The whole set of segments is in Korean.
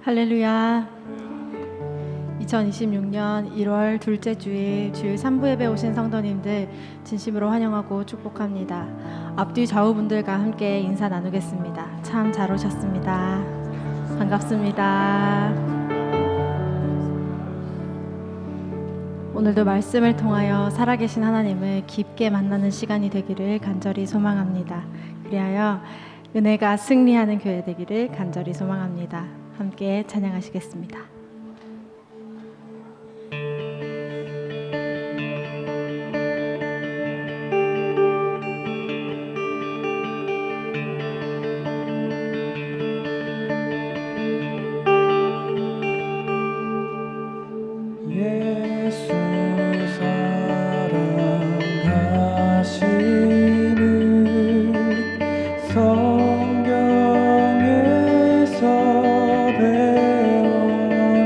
할렐루야. 2026년 1월 둘째 주일 3부 예배 오신 성도님들 진심으로 환영하고 축복합니다. 앞뒤 좌우분들과 함께 인사 나누겠습니다. 참 잘 오셨습니다. 반갑습니다. 오늘도 말씀을 통하여 살아계신 하나님을 깊게 만나는 시간이 되기를 간절히 소망합니다. 그리하여 은혜가 승리하는 교회 되기를 간절히 소망합니다. 함께 찬양하시겠습니다. 예수 사랑하시는 성경에서 배웠던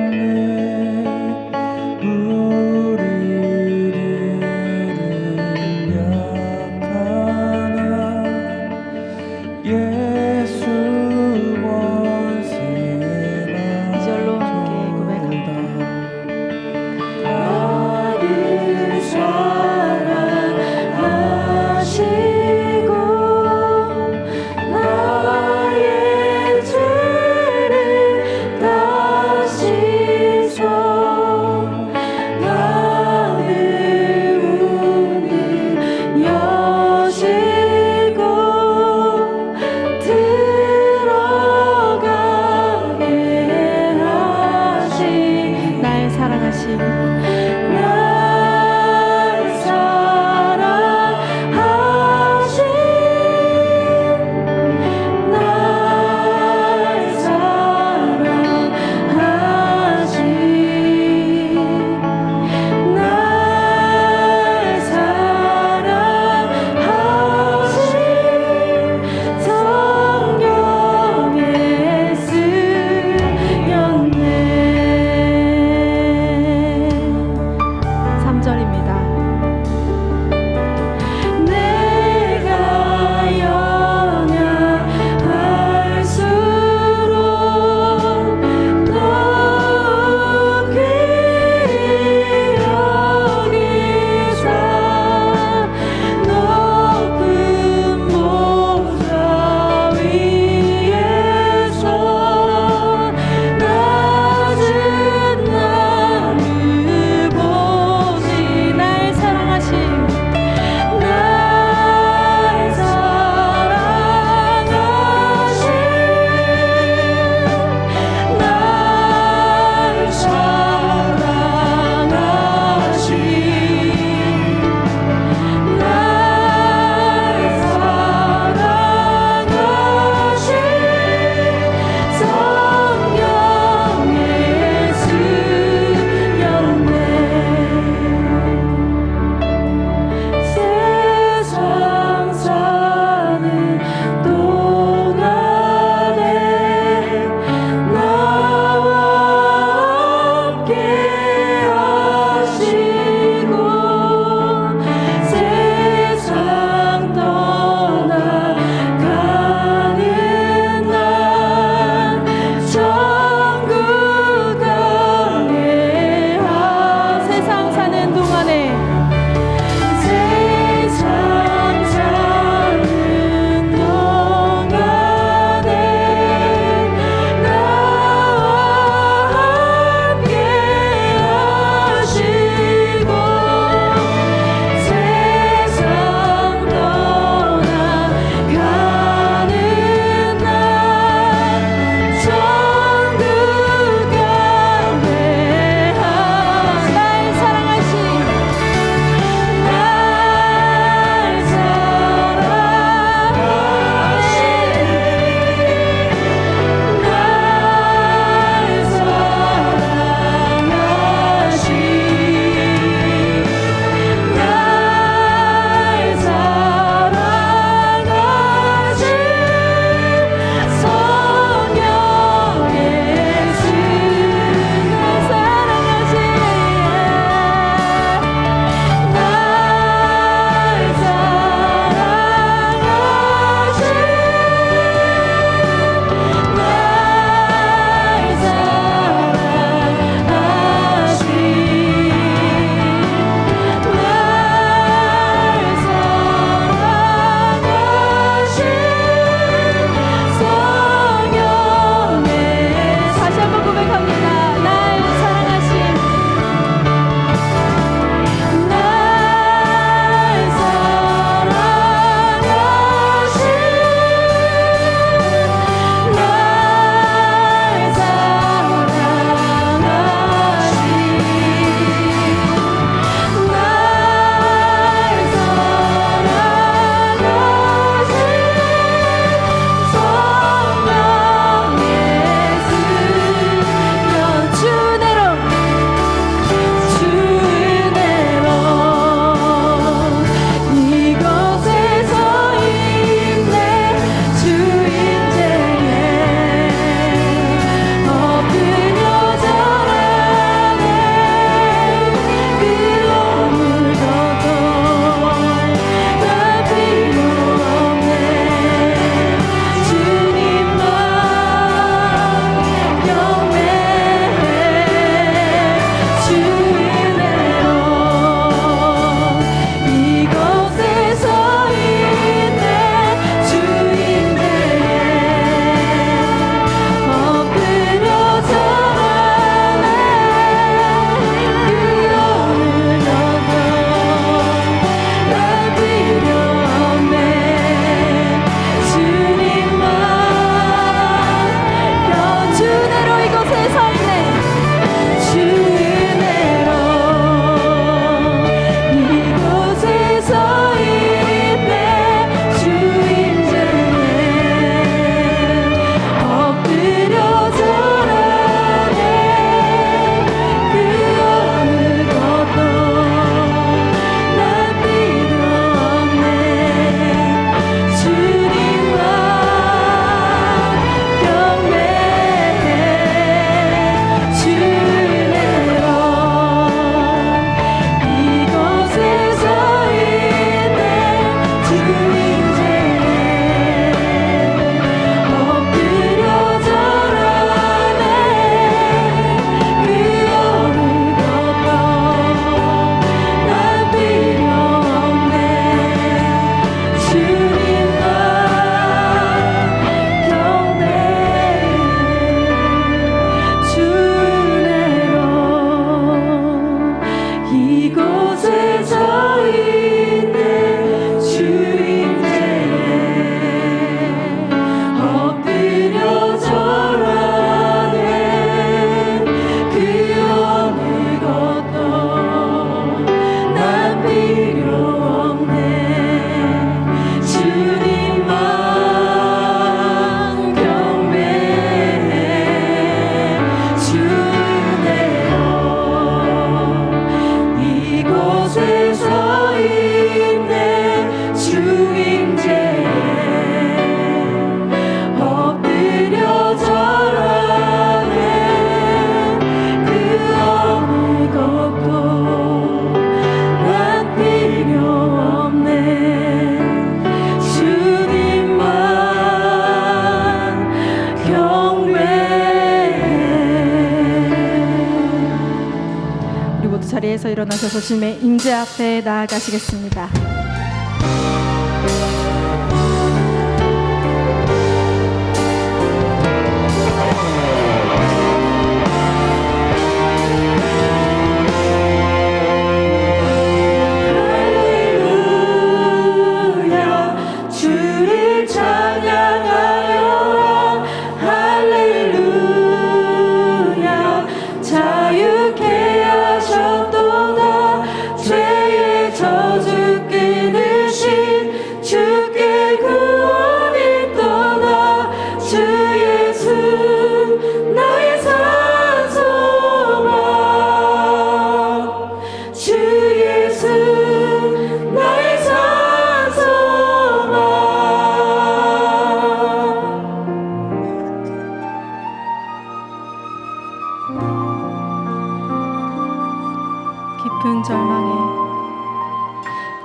자리에서 일어나셔서 주님의 임재 앞에 나아가시겠습니다.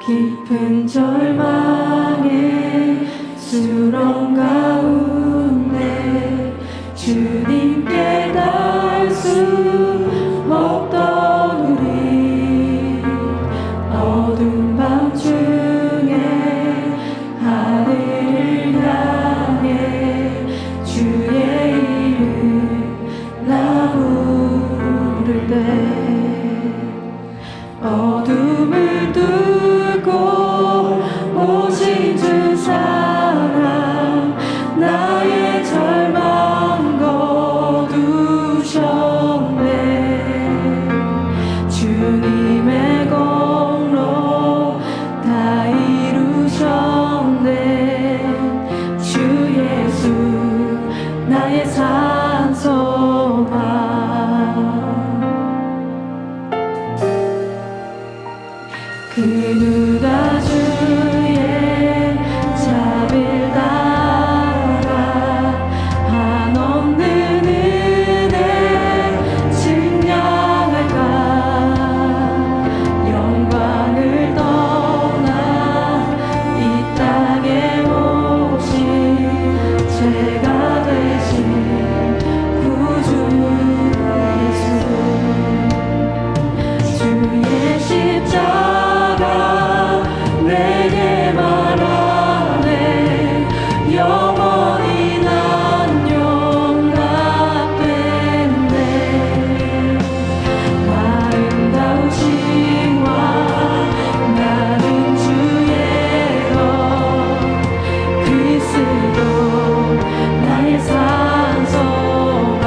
깊은 절망에 수렁 가운데 주님께 닿을 수 없던 우리 어두운 밤중에 하늘을 향해 주의 이름 나 부를 때 어둠을 뚫고 오신 주 사랑 나의 절망 거두셨네 주님의 공로 다 이루셨네 주 예수 나의 산소만 그 누가 주의 자비를 따라 한없는 은혜 증량할까 영광을 떠나 이 땅에 오신 죄가 되신 구주 예수 주의 십자가 내게 말하네 영원히 난 용납된대 아름다우심과 나는 주의 것 그리스도 나의 산소가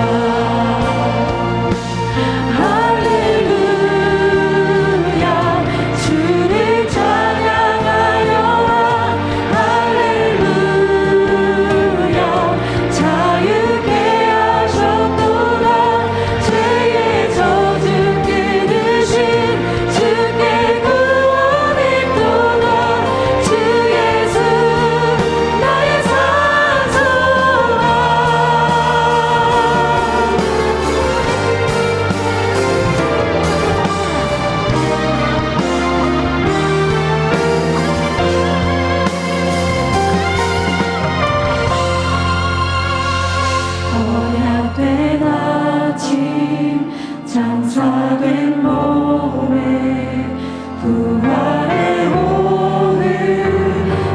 할렐루야 주를 찬양하여 할렐루야 자유케 하셨도다 죄의 저주 끊으신 주께 구원이 또다 주 예수 나의 산소가 언약된 아침 장사된 몸에 부활의 오늘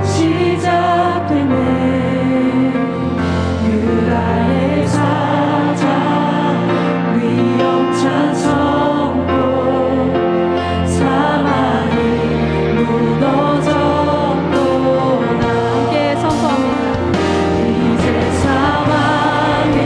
시작되네 유다의 사자 위험찬 선포 사망이 무너졌도다 함께 선포합니다 이제 사망은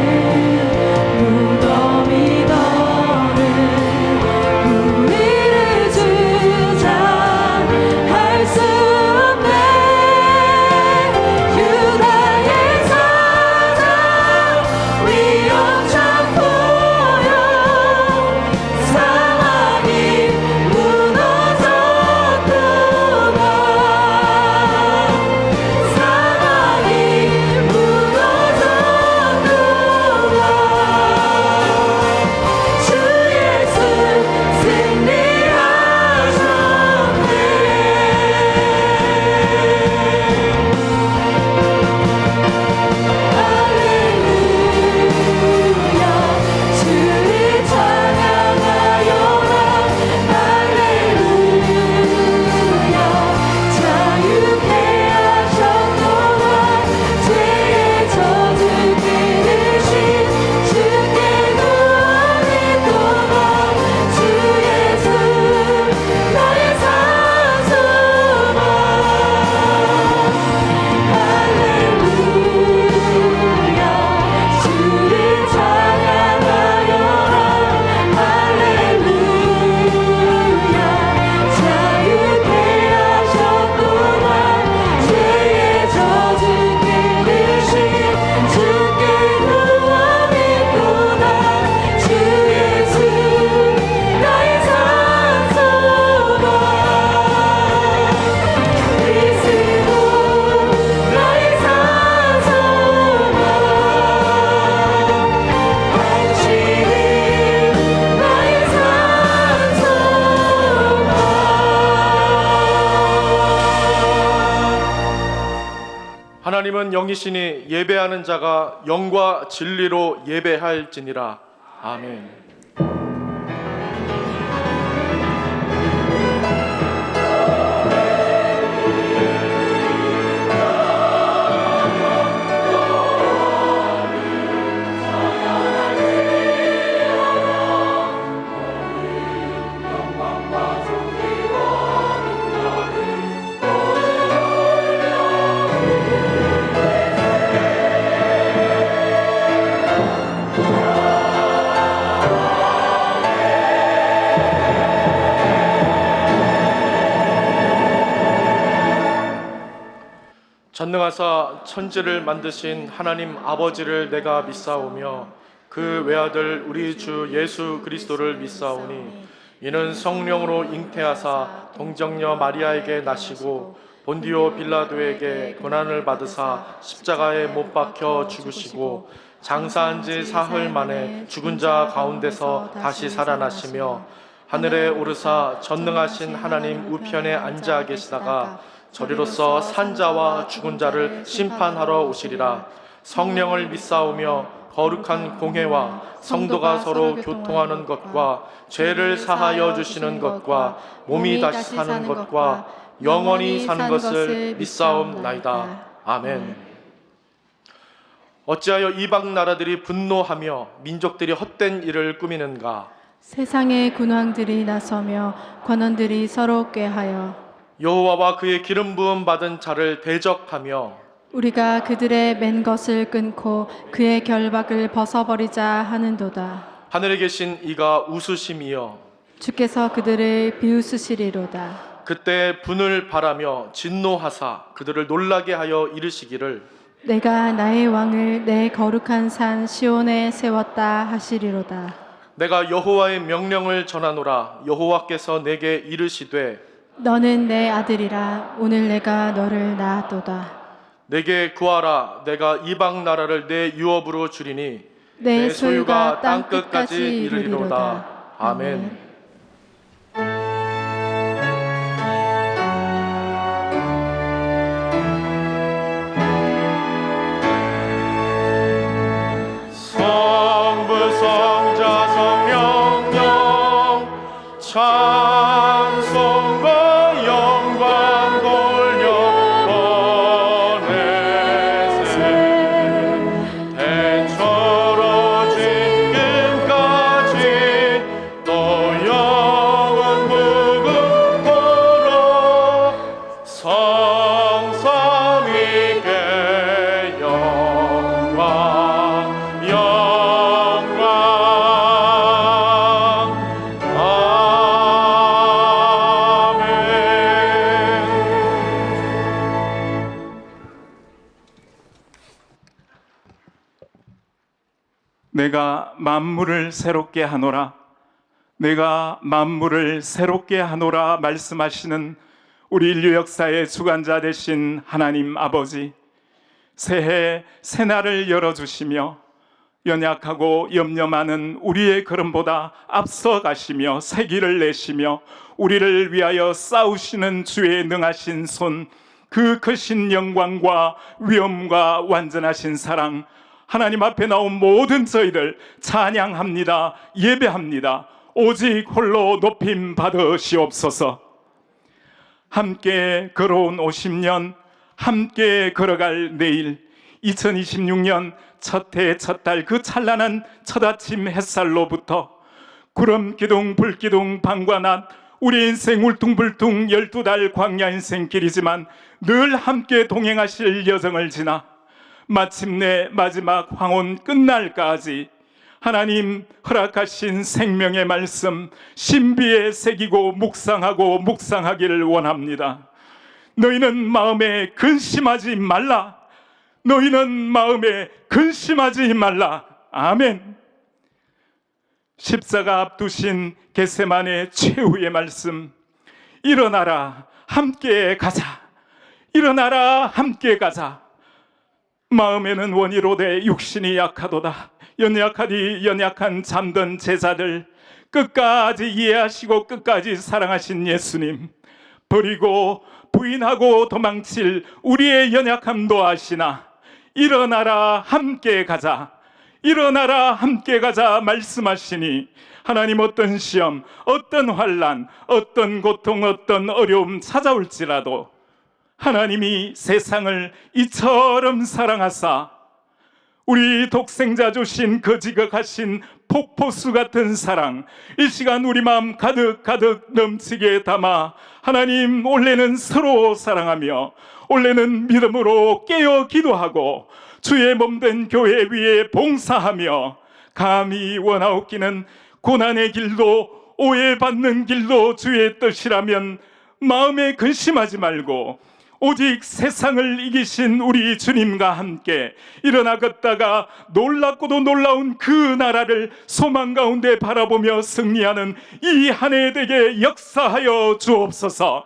성이시니 예배하는 자가 영과 진리로 예배할지니라. 아멘. 전능하사 천지를 만드신 하나님 아버지를 내가 믿사오며 그 외아들 우리 주 예수 그리스도를 믿사오니 이는 성령으로 잉태하사 동정녀 마리아에게 나시고 본디오 빌라도에게 고난을 받으사 십자가에 못 박혀 죽으시고 장사한 지 사흘 만에 죽은 자 가운데서 다시 살아나시며 하늘에 오르사 전능하신 하나님 우편에 앉아 계시다가 저리로서 산자와 죽은 자를 심판하러 오시리라. 성령을 믿사오며 거룩한 공회와 성도가 서로 교통하는 것과 죄를 사하여 주시는 것과 몸이 다시 사는 것과 영원히 사는 것을 믿사옵나이다. 아멘. 어찌하여 이방 나라들이 분노하며 민족들이 헛된 일을 꾸미는가? 세상의 군왕들이 나서며 관원들이 서로 꾀하여 여호와와 그의 기름 부음 받은 자를 대적하며 우리가 그들의 맨 것을 끊고 그의 결박을 벗어버리자 하는도다. 하늘에 계신 이가 웃으심이여 주께서 그들을 비웃으시리로다. 그때 분을 바라며 진노하사 그들을 놀라게 하여 이르시기를 내가 나의 왕을 내 거룩한 산 시온에 세웠다 하시리로다. 내가 여호와의 명령을 전하노라. 여호와께서 내게 이르시되 너는 내 아들이라. 오늘 내가 너를 낳았도다. 내게 구하라. 내가 이방 나라를 내 유업으로 주리니 내 소유가 땅 끝까지 이르리로다. 아멘. 성부 성자 성령령 찬송과 영광 돌려보내세 대처로 지금까지 또 영원 무궁토록 성삼위께 영광 내가 만물을 새롭게 하노라. 내가 만물을 새롭게 하노라 말씀하시는 우리 인류 역사의 주관자 되신 하나님 아버지, 새해 새날을 열어주시며 연약하고 염려 많은 우리의 걸음보다 앞서 가시며 새 길을 내시며 우리를 위하여 싸우시는 주의 능하신 손, 그 크신 영광과 위엄과 완전하신 사랑, 하나님 앞에 나온 모든 저희들 찬양합니다. 예배합니다. 오직 홀로 높임 받으시옵소서. 함께 걸어온 50년, 함께 걸어갈 내일, 2026년 첫 해 첫 달 그 찬란한 첫 아침 햇살로부터 구름 기둥 불기둥 밤과 낮 우리 인생 울퉁불퉁 12달 광야 인생길이지만 늘 함께 동행하실 여정을 지나 마침내 마지막 황혼 끝날까지 하나님 허락하신 생명의 말씀 신비에 새기고 묵상하고 묵상하기를 원합니다. 너희는 마음에 근심하지 말라. 너희는 마음에 근심하지 말라. 아멘. 십자가 앞두신 겟세마네 최후의 말씀, 일어나라 함께 가자. 일어나라 함께 가자. 마음에는 원이로되 육신이 약하도다. 연약하디 연약한 잠든 제자들, 끝까지 이해하시고 끝까지 사랑하신 예수님, 버리고 부인하고 도망칠 우리의 연약함도 아시나 일어나라 함께 가자, 일어나라 함께 가자 말씀하시니 하나님 어떤 시험, 어떤 환난, 어떤 고통, 어떤 어려움 찾아올지라도 하나님이 세상을 이처럼 사랑하사 우리 독생자 주신 그 지극하신 폭포수 같은 사랑, 이 시간 우리 마음 가득 넘치게 담아 하나님 올해는 서로 사랑하며 올해는 믿음으로 깨어 기도하고 주의 몸된 교회 위에 봉사하며 감히 원하옵기는 고난의 길도 오해받는 길도 주의 뜻이라면 마음에 근심하지 말고 오직 세상을 이기신 우리 주님과 함께 일어나 걷다가 놀랍고도 놀라운 그 나라를 소망 가운데 바라보며 승리하는 이 한 해 되게 역사하여 주옵소서.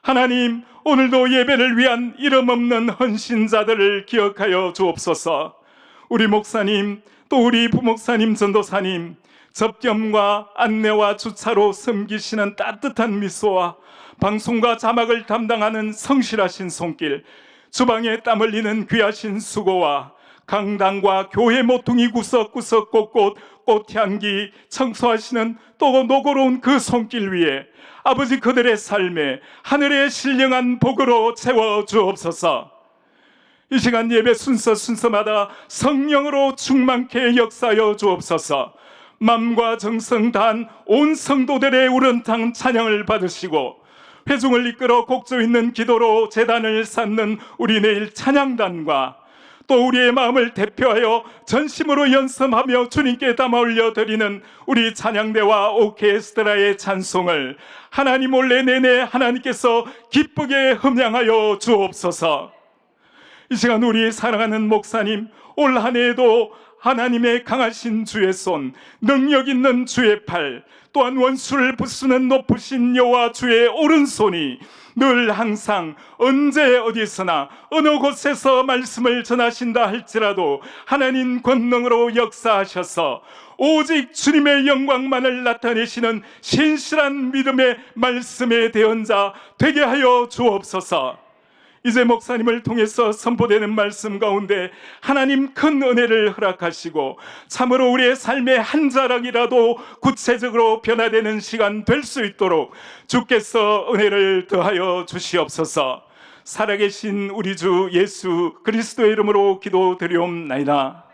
하나님, 오늘도 예배를 위한 이름 없는 헌신자들을 기억하여 주옵소서. 우리 목사님, 또 우리 부목사님, 전도사님, 접견과 안내와 주차로 섬기시는 따뜻한 미소와 방송과 자막을 담당하는 성실하신 손길, 주방에 땀 흘리는 귀하신 수고와 강당과 교회 모퉁이 구석구석 곳곳 꽃향기 청소하시는 또 노고로운 그 손길 위에 아버지 그들의 삶에 하늘의 신령한 복으로 채워 주옵소서. 이 시간 예배 순서마다 성령으로 충만케 역사하여 주옵소서. 맘과 정성 다한 온 성도들의 우렁찬 찬양을 받으시고 회중을 이끌어 곡조 있는 기도로 제단을 쌓는 우리 내일 찬양단과 또 우리의 마음을 대표하여 전심으로 연습하며 주님께 담아 올려드리는 우리 찬양대와 오케스트라의 찬송을 하나님 올해 내내 하나님께서 기쁘게 흠양하여 주옵소서. 이 시간 우리 사랑하는 목사님, 올 한 해에도 하나님의 강하신 주의 손, 능력 있는 주의 팔, 또한 원수를 부수는 높으신 여호와 주의 오른손이 늘 항상 언제 어디서나 어느 곳에서 말씀을 전하신다 할지라도 하나님 권능으로 역사하셔서 오직 주님의 영광만을 나타내시는 신실한 믿음의 말씀의 대언자 되게 하여 주옵소서. 이제 목사님을 통해서 선포되는 말씀 가운데 하나님 큰 은혜를 허락하시고 참으로 우리의 삶의 한 자락이라도 구체적으로 변화되는 시간 될 수 있도록 주께서 은혜를 더하여 주시옵소서. 살아계신 우리 주 예수 그리스도의 이름으로 기도드리옵나이다.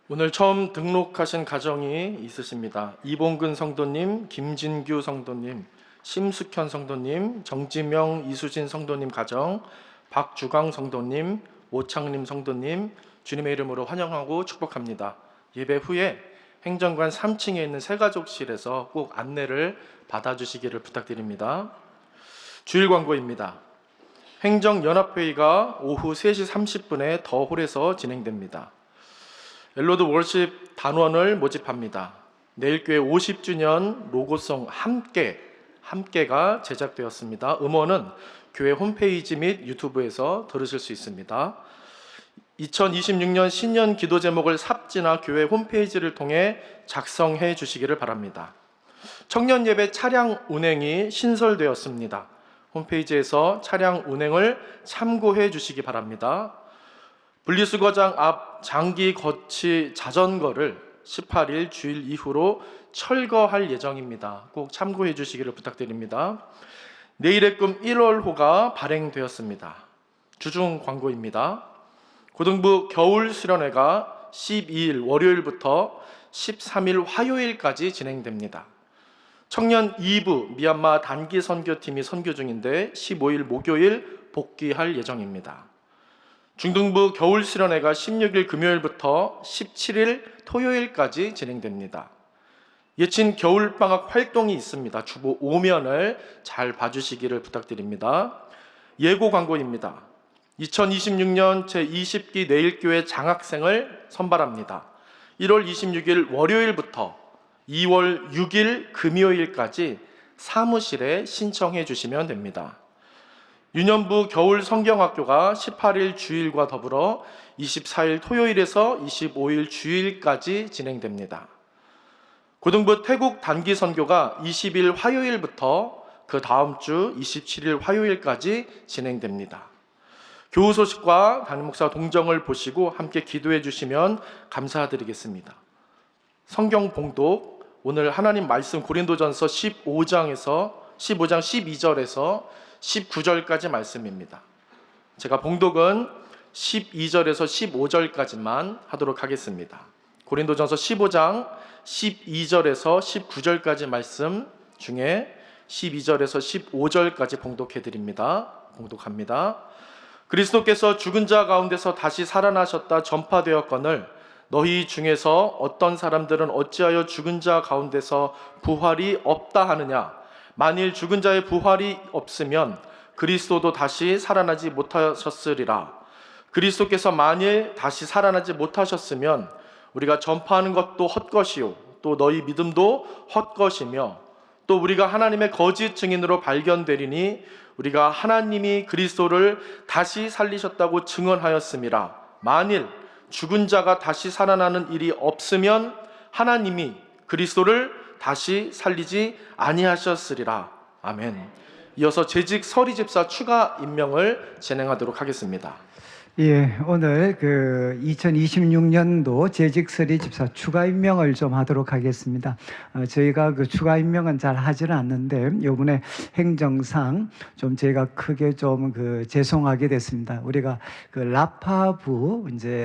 오늘 처음 등록하신 가정이 있으십니다. 이봉근 성도님, 김진규 성도님, 심숙현 성도님, 정지명, 이수진 성도님 가정, 박주강 성도님, 오창림 성도님 주님의 이름으로 환영하고 축복합니다. 예배 후에 행정관 3층에 있는 새가족실에서 꼭 안내를 받아주시기를 부탁드립니다. 주일 광고입니다. 행정연합회의가 오후 3시 30분에 더 홀에서 진행됩니다. 엘로드 월십 단원을 모집합니다. 내일교회 50주년 로고송 함께가 제작되었습니다. 음원은 교회 홈페이지 및 유튜브에서 들으실 수 있습니다. 2026년 신년 기도 제목을 삽지나 교회 홈페이지를 통해 작성해 주시기를 바랍니다. 청년 예배 차량 운행이 신설되었습니다. 홈페이지에서 차량 운행을 참고해 주시기 바랍니다. 분리수거장 앞 장기 거치 자전거를 18일 주일 이후로 철거할 예정입니다. 꼭 참고해 주시기를 부탁드립니다. 내일의 꿈 1월호가 발행되었습니다. 주중 광고입니다. 고등부 겨울 수련회가 12일 월요일부터 13일 화요일까지 진행됩니다. 청년 2부 미얀마 단기 선교팀이 선교 중인데 15일 목요일 복귀할 예정입니다. 중등부 겨울 수련회가 16일 금요일부터 17일 토요일까지 진행됩니다. 예친 겨울방학 활동이 있습니다. 주보 5면을 잘 봐주시기를 부탁드립니다. 예고 광고입니다. 2026년 제20기 내일교회 장학생을 선발합니다. 1월 26일 월요일부터 2월 6일 금요일까지 사무실에 신청해 주시면 됩니다. 유년부 겨울 성경학교가 18일 주일과 더불어 24일 토요일에서 25일 주일까지 진행됩니다. 고등부 태국 단기 선교가 20일 화요일부터 그 다음 주 27일 화요일까지 진행됩니다. 교우 소식과 담임 목사 동정을 보시고 함께 기도해 주시면 감사드리겠습니다. 성경 봉독, 오늘 하나님 말씀 고린도전서 15장 12절에서 19절까지 말씀입니다. 제가 봉독은 12절에서 15절까지만 하도록 하겠습니다. 고린도전서 15장 12절에서 19절까지 말씀 중에 12절에서 15절까지 봉독해 드립니다. 봉독합니다. 그리스도께서 죽은 자 가운데서 다시 살아나셨다 전파되었거늘 너희 중에서 어떤 사람들은 어찌하여 죽은 자 가운데서 부활이 없다 하느냐? 만일 죽은 자의 부활이 없으면 그리스도도 다시 살아나지 못하셨으리라. 그리스도께서 만일 다시 살아나지 못하셨으면 우리가 전파하는 것도 헛것이요 또 너희 믿음도 헛것이며 또 우리가 하나님의 거짓 증인으로 발견되리니 우리가 하나님이 그리스도를 다시 살리셨다고 증언하였음이라. 만일 죽은 자가 다시 살아나는 일이 없으면 하나님이 그리스도를 다시 살리지 아니하셨으리라. 아멘. 이어서 재직 서리 집사 추가 임명을 진행하도록 하겠습니다. 예, 오늘 2026년도 재직 서리 집사 추가 임명을 좀 하도록 하겠습니다. 저희가 추가 임명은 잘 하지는 않는데 이번에 행정상 좀 저희가 크게 좀 죄송하게 됐습니다. 우리가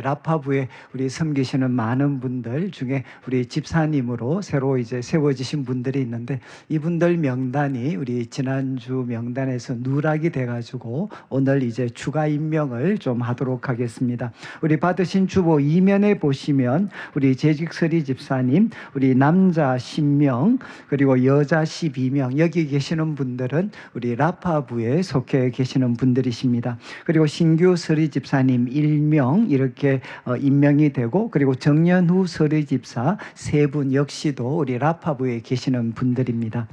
라파부에 우리 섬기시는 많은 분들 중에 우리 집사님으로 새로 이제 세워지신 분들이 있는데 이분들 명단이 우리 지난주 명단에서 누락이 돼가지고 오늘 이제 추가 임명을 좀 하도록 하겠습니다. 우리 받으신 주보 2면에 보시면 우리 재직서리 집사님, 우리 남자 10명, 그리고 여자 12명, 여기 계시는 분들은 우리 라파부에 속해 계시는 분들이십니다. 그리고 신규 서리 집사님 1명 이렇게 임명이 되고, 그리고 정년후 서리 집사 3분 역시도 우리 라파부에 계시는 분들입니다.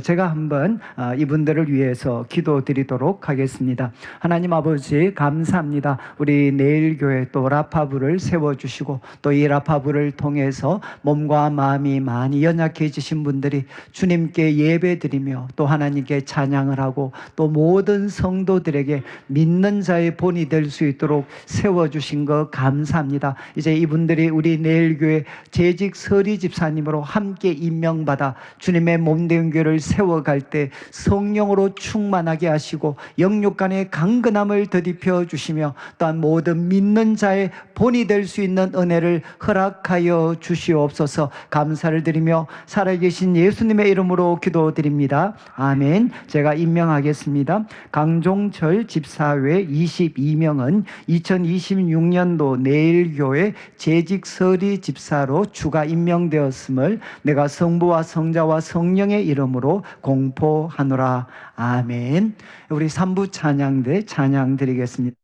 제가 한번 이분들을 위해서 기도드리도록 하겠습니다. 하나님 아버지 감사합니다. 우리 내일교회 또 라파부를 세워주시고 또 이 라파부를 통해서 몸과 마음이 많이 연약해지신 분들이 주님께 예배드리며 또 하나님께 찬양을 하고 또 모든 성도들에게 믿는 자의 본이 될 수 있도록 세워주신 것 감사합니다. 이제 이분들이 우리 내일교회 재직 서리 집사님으로 함께 임명받아 주님의 몸된 교회를 세워갈 때 성령으로 충만하게 하시고 영육간의 강건함을 더딥혀 주시며 또한 모든 믿는 자의 본이 될 수 있는 은혜를 허락하여 주시옵소서. 감사를 드리며 살아계신 예수님의 이름으로 기도드립니다. 아멘. 제가 임명하겠습니다. 강종철 집사외 22명은 2026년도 내일교회 재직서리 집사로 추가 임명되었음을 내가 성부와 성자와 성령의 이름으로 공포하노라. 아멘. 우리 3부 찬양대 찬양 드리겠습니다.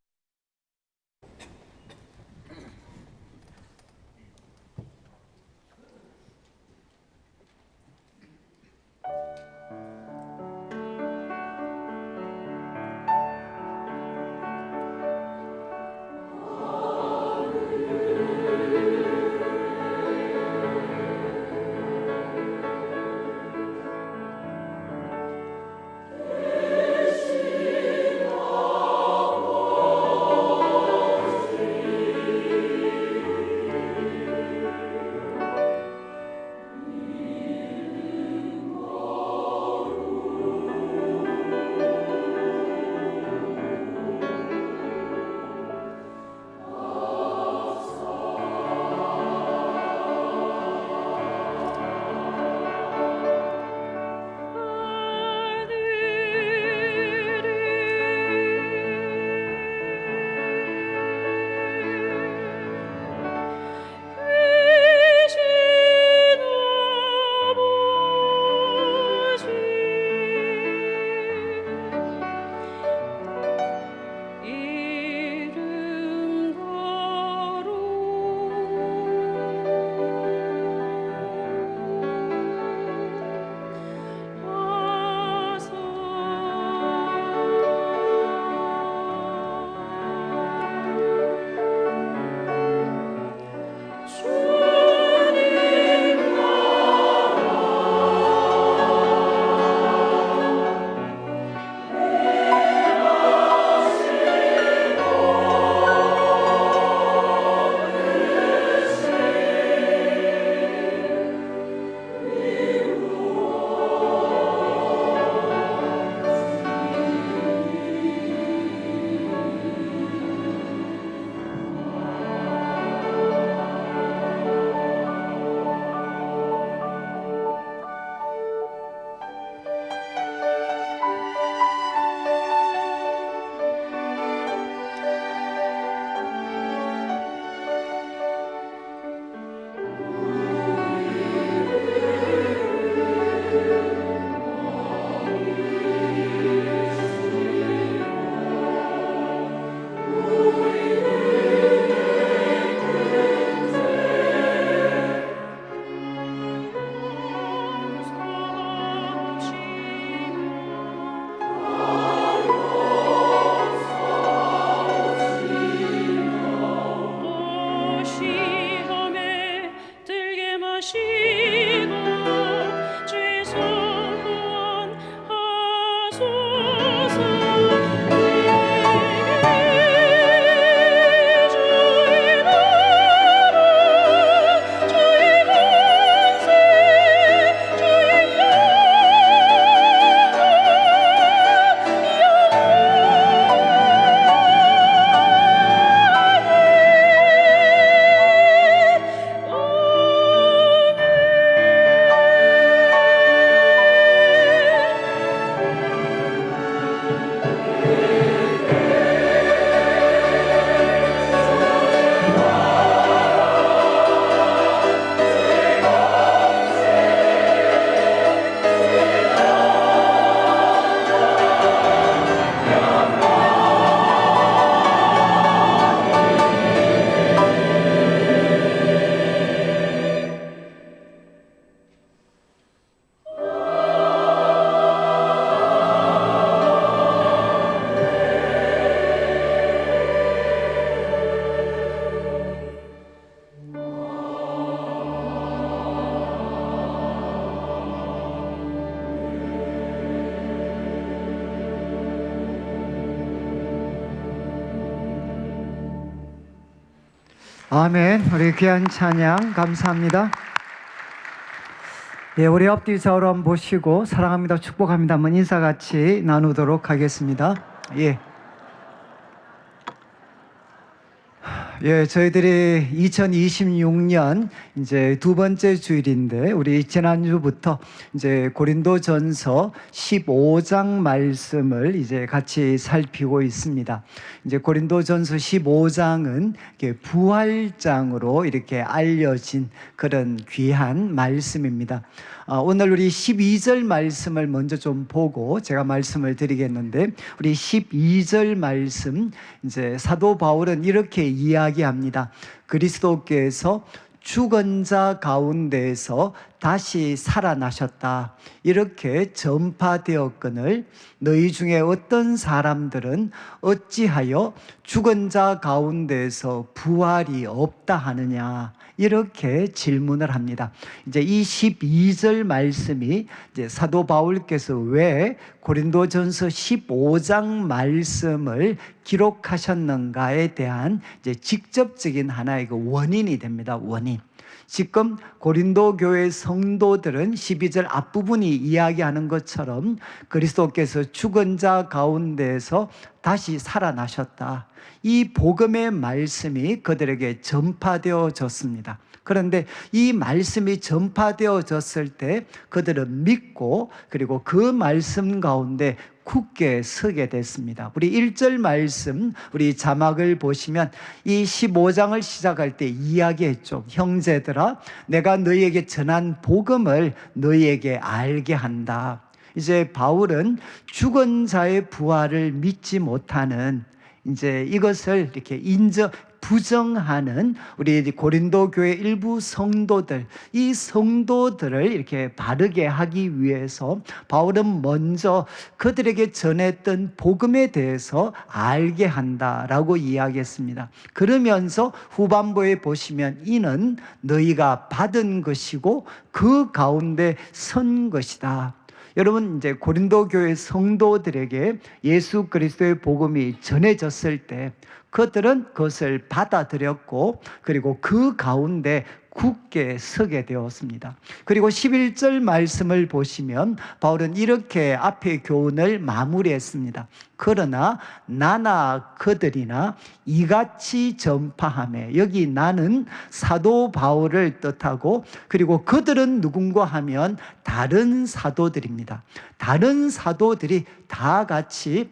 아멘. 우리 귀한 찬양 감사합니다. 예, 우리 앞뒤 좌우로 한번 보시고 사랑합니다, 축복합니다 한번 인사 같이 나누도록 하겠습니다. 예, 저희들이 2026년 이제 두 번째 주일인데 우리 지난주부터 이제 고린도전서 15장 말씀을 이제 같이 살피고 있습니다. 이제 고린도전서 15장은 부활장으로 이렇게 알려진 그런 귀한 말씀입니다. 오늘 우리 12절 말씀을 먼저 좀 보고 제가 말씀을 드리겠는데, 우리 12절 말씀 이제 사도 바울은 이렇게 이야기합니다. 그리스도께서 죽은 자 가운데에서 다시 살아나셨다, 이렇게 전파되었거늘 너희 중에 어떤 사람들은 어찌하여 죽은 자 가운데에서 부활이 없다 하느냐, 이렇게 질문을 합니다. 이제 이 12절 말씀이 이제 사도 바울께서 왜 고린도전서 15장 말씀을 기록하셨는가에 대한 이제 직접적인 하나의 그 원인이 됩니다. 원인. 지금 고린도 교회 성도들은 12절 앞부분이 이야기하는 것처럼 그리스도께서 죽은 자 가운데에서 다시 살아나셨다, 이 복음의 말씀이 그들에게 전파되어졌습니다. 그런데 이 말씀이 전파되어졌을 때 그들은 믿고 그리고 그 말씀 가운데 굳게 서게 됐습니다. 우리 1절 말씀, 우리 자막을 보시면 이 15장을 시작할 때 이야기했죠. 형제들아, 내가 너희에게 전한 복음을 너희에게 알게 한다. 이제 바울은 죽은 자의 부활을 믿지 못하는, 이제 이것을 이렇게 부정하는 우리 고린도 교회 일부 성도들, 이 성도들을 이렇게 바르게 하기 위해서 바울은 먼저 그들에게 전했던 복음에 대해서 알게 한다라고 이야기했습니다. 그러면서 후반부에 보시면 이는 너희가 받은 것이고 그 가운데 선 것이다. 여러분, 이제 고린도 교회 성도들에게 예수 그리스도의 복음이 전해졌을 때 그들은 그것을 받아들였고 그리고 그 가운데 굳게 서게 되었습니다. 그리고 11절 말씀을 보시면 바울은 이렇게 앞의 교훈을 마무리했습니다. 그러나 나나 그들이나 이같이 전파하며, 여기 나는 사도 바울을 뜻하고 그리고 그들은 누군가 하면 다른 사도들입니다. 다른 사도들이 다 같이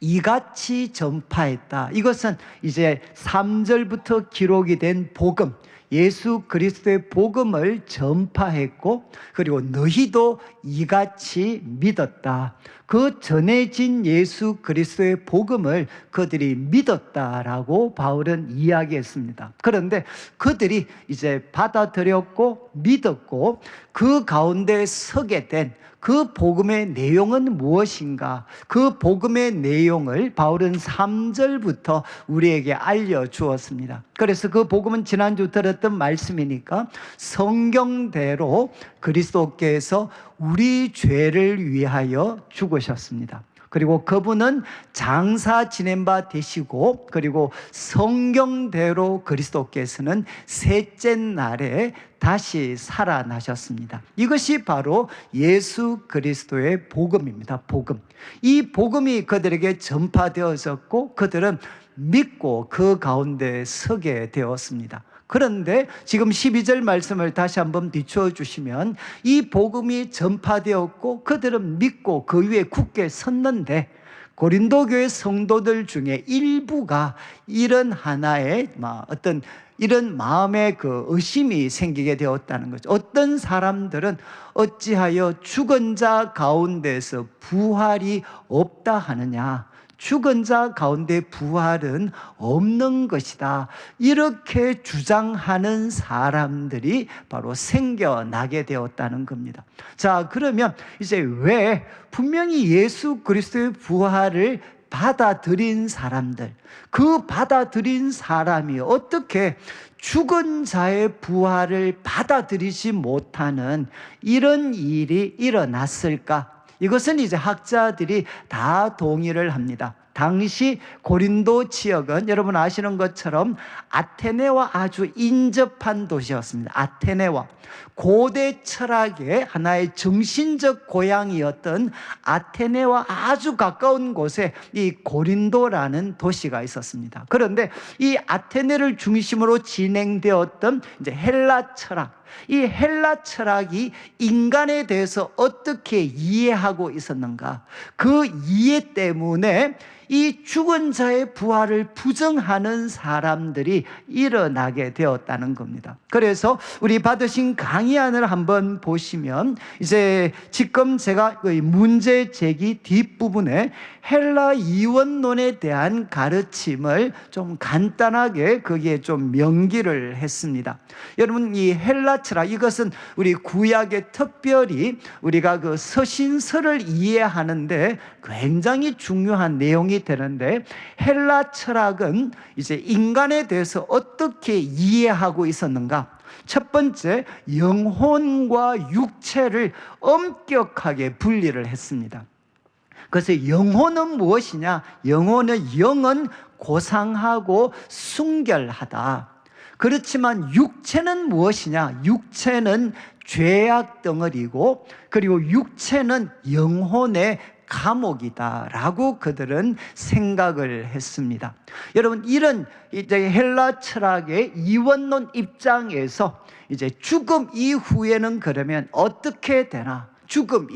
이같이 전파했다. 이것은 이제 3절부터 기록이 된 복음, 예수 그리스도의 복음을 전파했고 그리고 너희도 이같이 믿었다. 그 전해진 예수 그리스도의 복음을 그들이 믿었다라고 바울은 이야기했습니다. 그런데 그들이 이제 받아들였고 믿었고 그 가운데 서게 된 그 복음의 내용은 무엇인가? 그 복음의 내용을 바울은 3절부터 우리에게 알려주었습니다. 그래서 그 복음은 지난주 들었던 말씀이니까 성경대로 그리스도께서 우리 죄를 위하여 죽으셨습니다. 그리고 그분은 장사 지낸 바 되시고 그리고 성경대로 그리스도께서는 셋째 날에 다시 살아나셨습니다. 이것이 바로 예수 그리스도의 복음입니다. 복음. 이 복음이 그들에게 전파되어졌고 그들은 믿고 그 가운데 서게 되었습니다. 그런데 지금 12절 말씀을 다시 한번 비추어 주시면 이 복음이 전파되었고 그들은 믿고 그 위에 굳게 섰는데 고린도 교회 성도들 중에 일부가 이런 하나의 어떤 이런 마음의 그 의심이 생기게 되었다는 거죠. 어떤 사람들은 어찌하여 죽은 자 가운데서 부활이 없다 하느냐, 죽은 자 가운데 부활은 없는 것이다, 이렇게 주장하는 사람들이 바로 생겨나게 되었다는 겁니다. 자, 그러면 이제 왜 분명히 예수 그리스도의 부활을 받아들인 사람들, 그 받아들인 사람이 어떻게 죽은 자의 부활을 받아들이지 못하는 이런 일이 일어났을까? 이것은 이제 학자들이 다 동의를 합니다. 당시 고린도 지역은 여러분 아시는 것처럼 아테네와 아주 인접한 도시였습니다. 아테네와 고대 철학의 하나의 정신적 고향이었던 아테네와 아주 가까운 곳에 이 고린도라는 도시가 있었습니다. 그런데 이 아테네를 중심으로 진행되었던 이제 헬라 철학, 이 헬라 철학이 인간에 대해서 어떻게 이해하고 있었는가, 그 이해 때문에 이 죽은 자의 부활을 부정하는 사람들이 일어나게 되었다는 겁니다. 그래서 우리 받으신 강의안을 한번 보시면 이제 지금 제가 문제 제기 뒷부분에 헬라 이원론에 대한 가르침을 좀 간단하게 거기에 좀 명기를 했습니다. 여러분, 이 헬라 철학, 이것은 우리 구약에 특별히 우리가 그 서신서를 이해하는데 굉장히 중요한 내용이 되는데, 헬라 철학은 이제 인간에 대해서 어떻게 이해하고 있었는가? 첫 번째, 영혼과 육체를 엄격하게 분리를 했습니다. 그래서 영혼은 무엇이냐? 영은 고상하고 순결하다. 그렇지만 육체는 무엇이냐? 육체는 죄악 덩어리고, 그리고 육체는 영혼의 감옥이다라고 그들은 생각을 했습니다. 여러분, 이런 이제 헬라 철학의 이원론 입장에서 이제 죽음 이후에는 그러면 어떻게 되나? 죽음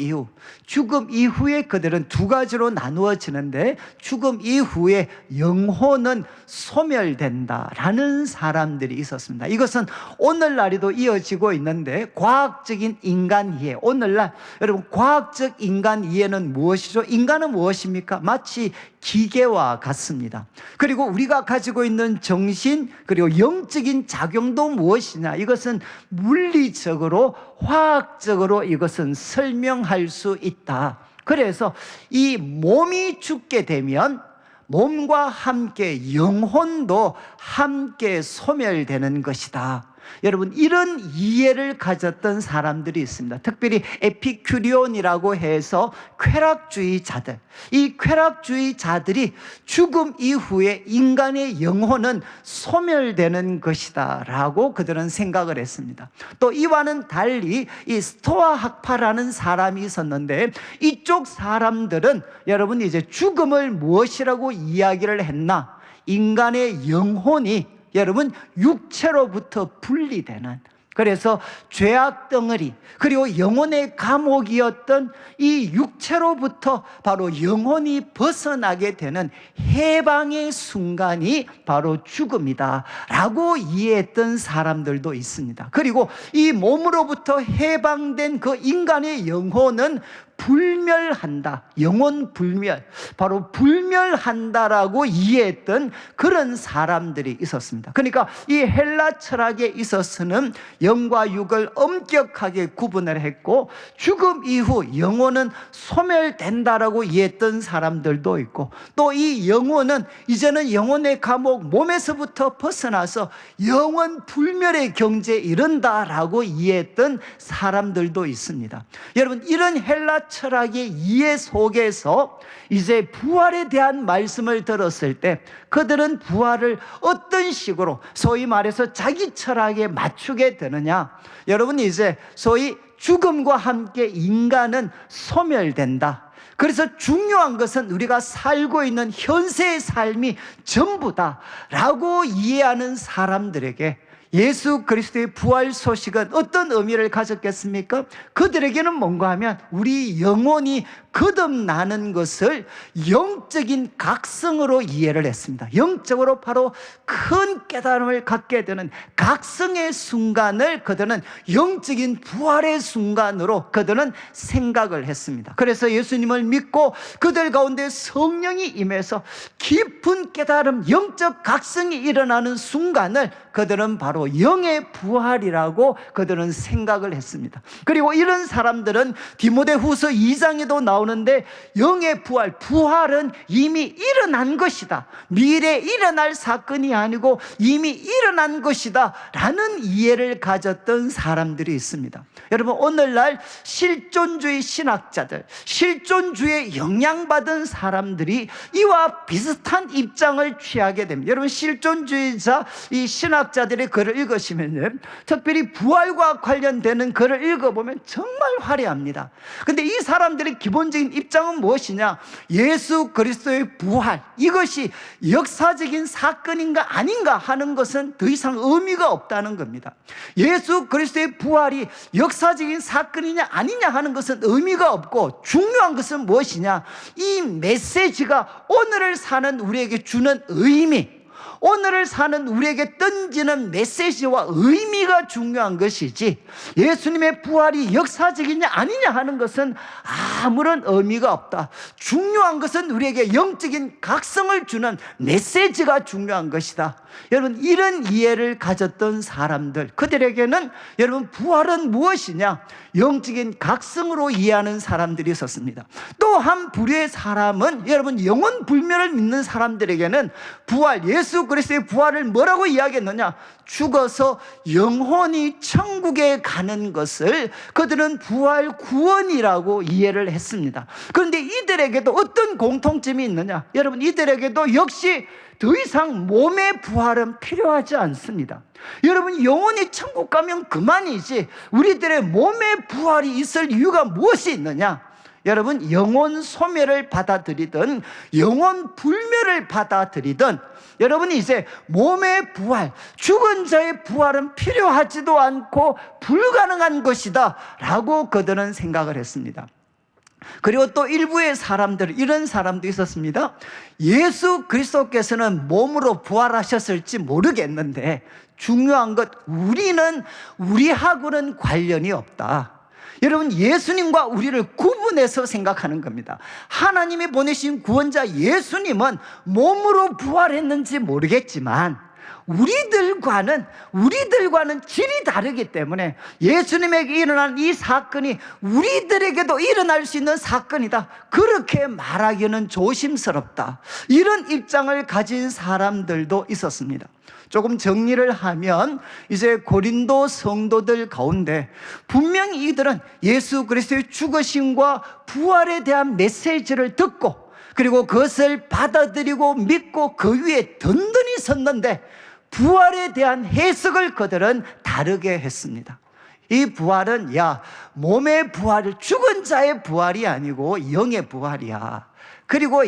이후에 그들은 두 가지로 나누어지는데, 죽음 이후에 영혼은 소멸된다라는 사람들이 있었습니다. 이것은 오늘날에도 이어지고 있는데, 과학적인 인간 이해, 오늘날 여러분 과학적 인간 이해는 무엇이죠? 인간은 무엇입니까? 마치 기계와 같습니다. 그리고 우리가 가지고 있는 정신, 그리고 영적인 작용도 무엇이냐? 이것은 물리적으로, 화학적으로 이것은 설명할 수 있다. 그래서 이 몸이 죽게 되면 몸과 함께 영혼도 함께 소멸되는 것이다. 여러분, 이런 이해를 가졌던 사람들이 있습니다. 특별히 에피큐리온이라고 해서 쾌락주의자들, 이 쾌락주의자들이 죽음 이후에 인간의 영혼은 소멸되는 것이다 라고 그들은 생각을 했습니다. 또 이와는 달리 이 스토아 학파라는 사람이 있었는데, 이쪽 사람들은 여러분 이제 죽음을 무엇이라고 이야기를 했나? 인간의 영혼이 여러분 육체로부터 분리되는, 그래서 죄악 덩어리, 그리고 영혼의 감옥이었던 이 육체로부터 바로 영혼이 벗어나게 되는 해방의 순간이 바로 죽음이다 라고 이해했던 사람들도 있습니다. 그리고 이 몸으로부터 해방된 그 인간의 영혼은 불멸한다, 영혼 불멸, 바로 불멸한다라고 이해했던 그런 사람들이 있었습니다. 그러니까 이 헬라 철학에 있어서는 영과 육을 엄격하게 구분을 했고, 죽음 이후 영혼은 소멸된다라고 이해했던 사람들도 있고, 또 이 영혼은 이제는 영혼의 감옥, 몸에서부터 벗어나서 영원 불멸의 경지에 이른다라고 이해했던 사람들도 있습니다. 여러분, 이런 헬라 철학의 이해 속에서 이제 부활에 대한 말씀을 들었을 때 그들은 부활을 어떤 식으로 소위 말해서 자기 철학에 맞추게 되느냐? 여러분, 이제 소위 죽음과 함께 인간은 소멸된다. 그래서 중요한 것은 우리가 살고 있는 현세의 삶이 전부다 라고 이해하는 사람들에게 예수 그리스도의 부활 소식은 어떤 의미를 가졌겠습니까? 그들에게는 뭔가 하면 우리 영혼이 거듭나는 것을 영적인 각성으로 이해를 했습니다. 영적으로 바로 큰 깨달음을 갖게 되는 각성의 순간을 그들은 영적인 부활의 순간으로 그들은 생각을 했습니다. 그래서 예수님을 믿고 그들 가운데 성령이 임해서 깊은 깨달음, 영적 각성이 일어나는 순간을 그들은 바로 바로 영의 부활이라고 그들은 생각을 했습니다. 그리고 이런 사람들은 디모데후서 2장에도 나오는데 영의 부활은 이미 일어난 것이다, 미래에 일어날 사건이 아니고 이미 일어난 것이다 라는 이해를 가졌던 사람들이 있습니다. 여러분, 오늘날 실존주의 신학자들, 실존주의에 영향받은 사람들이 이와 비슷한 입장을 취하게 됩니다. 여러분, 실존주의자 이 신학자들의 글을 읽으시면요, 특별히 부활과 관련되는 글을 읽어보면 정말 화려합니다. 근데 이 사람들의 기본적인 입장은 무엇이냐? 예수 그리스도의 부활, 이것이 역사적인 사건인가 아닌가 하는 것은 더 이상 의미가 없다는 겁니다. 예수 그리스도의 부활이 역사적인 사건이냐 아니냐 하는 것은 의미가 없고, 중요한 것은 무엇이냐? 이 메시지가 오늘을 사는 우리에게 주는 의미, 오늘을 사는 우리에게 던지는 메시지와 의미가 중요한 것이지, 예수님의 부활이 역사적이냐 아니냐 하는 것은 아무런 의미가 없다. 중요한 것은 우리에게 영적인 각성을 주는 메시지가 중요한 것이다. 여러분, 이런 이해를 가졌던 사람들, 그들에게는 여러분 부활은 무엇이냐? 영적인 각성으로 이해하는 사람들이 있었습니다. 또 한 부류의 사람은 여러분 영원 불멸을 믿는 사람들에게는 부활, 예수 그리스도의 부활을 뭐라고 이야기했느냐? 죽어서 영혼이 천국에 가는 것을 그들은 부활 구원이라고 이해를 했습니다. 그런데 이들에게도 어떤 공통점이 있느냐? 여러분, 이들에게도 역시 더 이상 몸의 부활은 필요하지 않습니다. 여러분, 영혼이 천국 가면 그만이지 우리들의 몸의 부활이 있을 이유가 무엇이 있느냐? 여러분, 영혼 소멸을 받아들이든 영혼 불멸을 받아들이든 여러분이 이제 몸의 부활, 죽은 자의 부활은 필요하지도 않고 불가능한 것이다 라고 그들은 생각을 했습니다. 그리고 또 일부의 사람들, 이런 사람도 있었습니다. 예수 그리스도께서는 몸으로 부활하셨을지 모르겠는데 중요한 것, 우리하고는 관련이 없다. 여러분, 예수님과 우리를 구분해서 생각하는 겁니다. 하나님이 보내신 구원자 예수님은 몸으로 부활했는지 모르겠지만 우리들과는 질이 다르기 때문에 예수님에게 일어난 이 사건이 우리들에게도 일어날 수 있는 사건이다, 그렇게 말하기는 조심스럽다. 이런 입장을 가진 사람들도 있었습니다. 조금 정리를 하면 이제 고린도 성도들 가운데 분명히 이들은 예수 그리스도의 죽으심과 부활에 대한 메시지를 듣고 그리고 그것을 받아들이고 믿고 그 위에 든든히 섰는데 부활에 대한 해석을 그들은 다르게 했습니다. 이 부활은 몸의 부활을, 죽은 자의 부활이 아니고 영의 부활이야. 그리고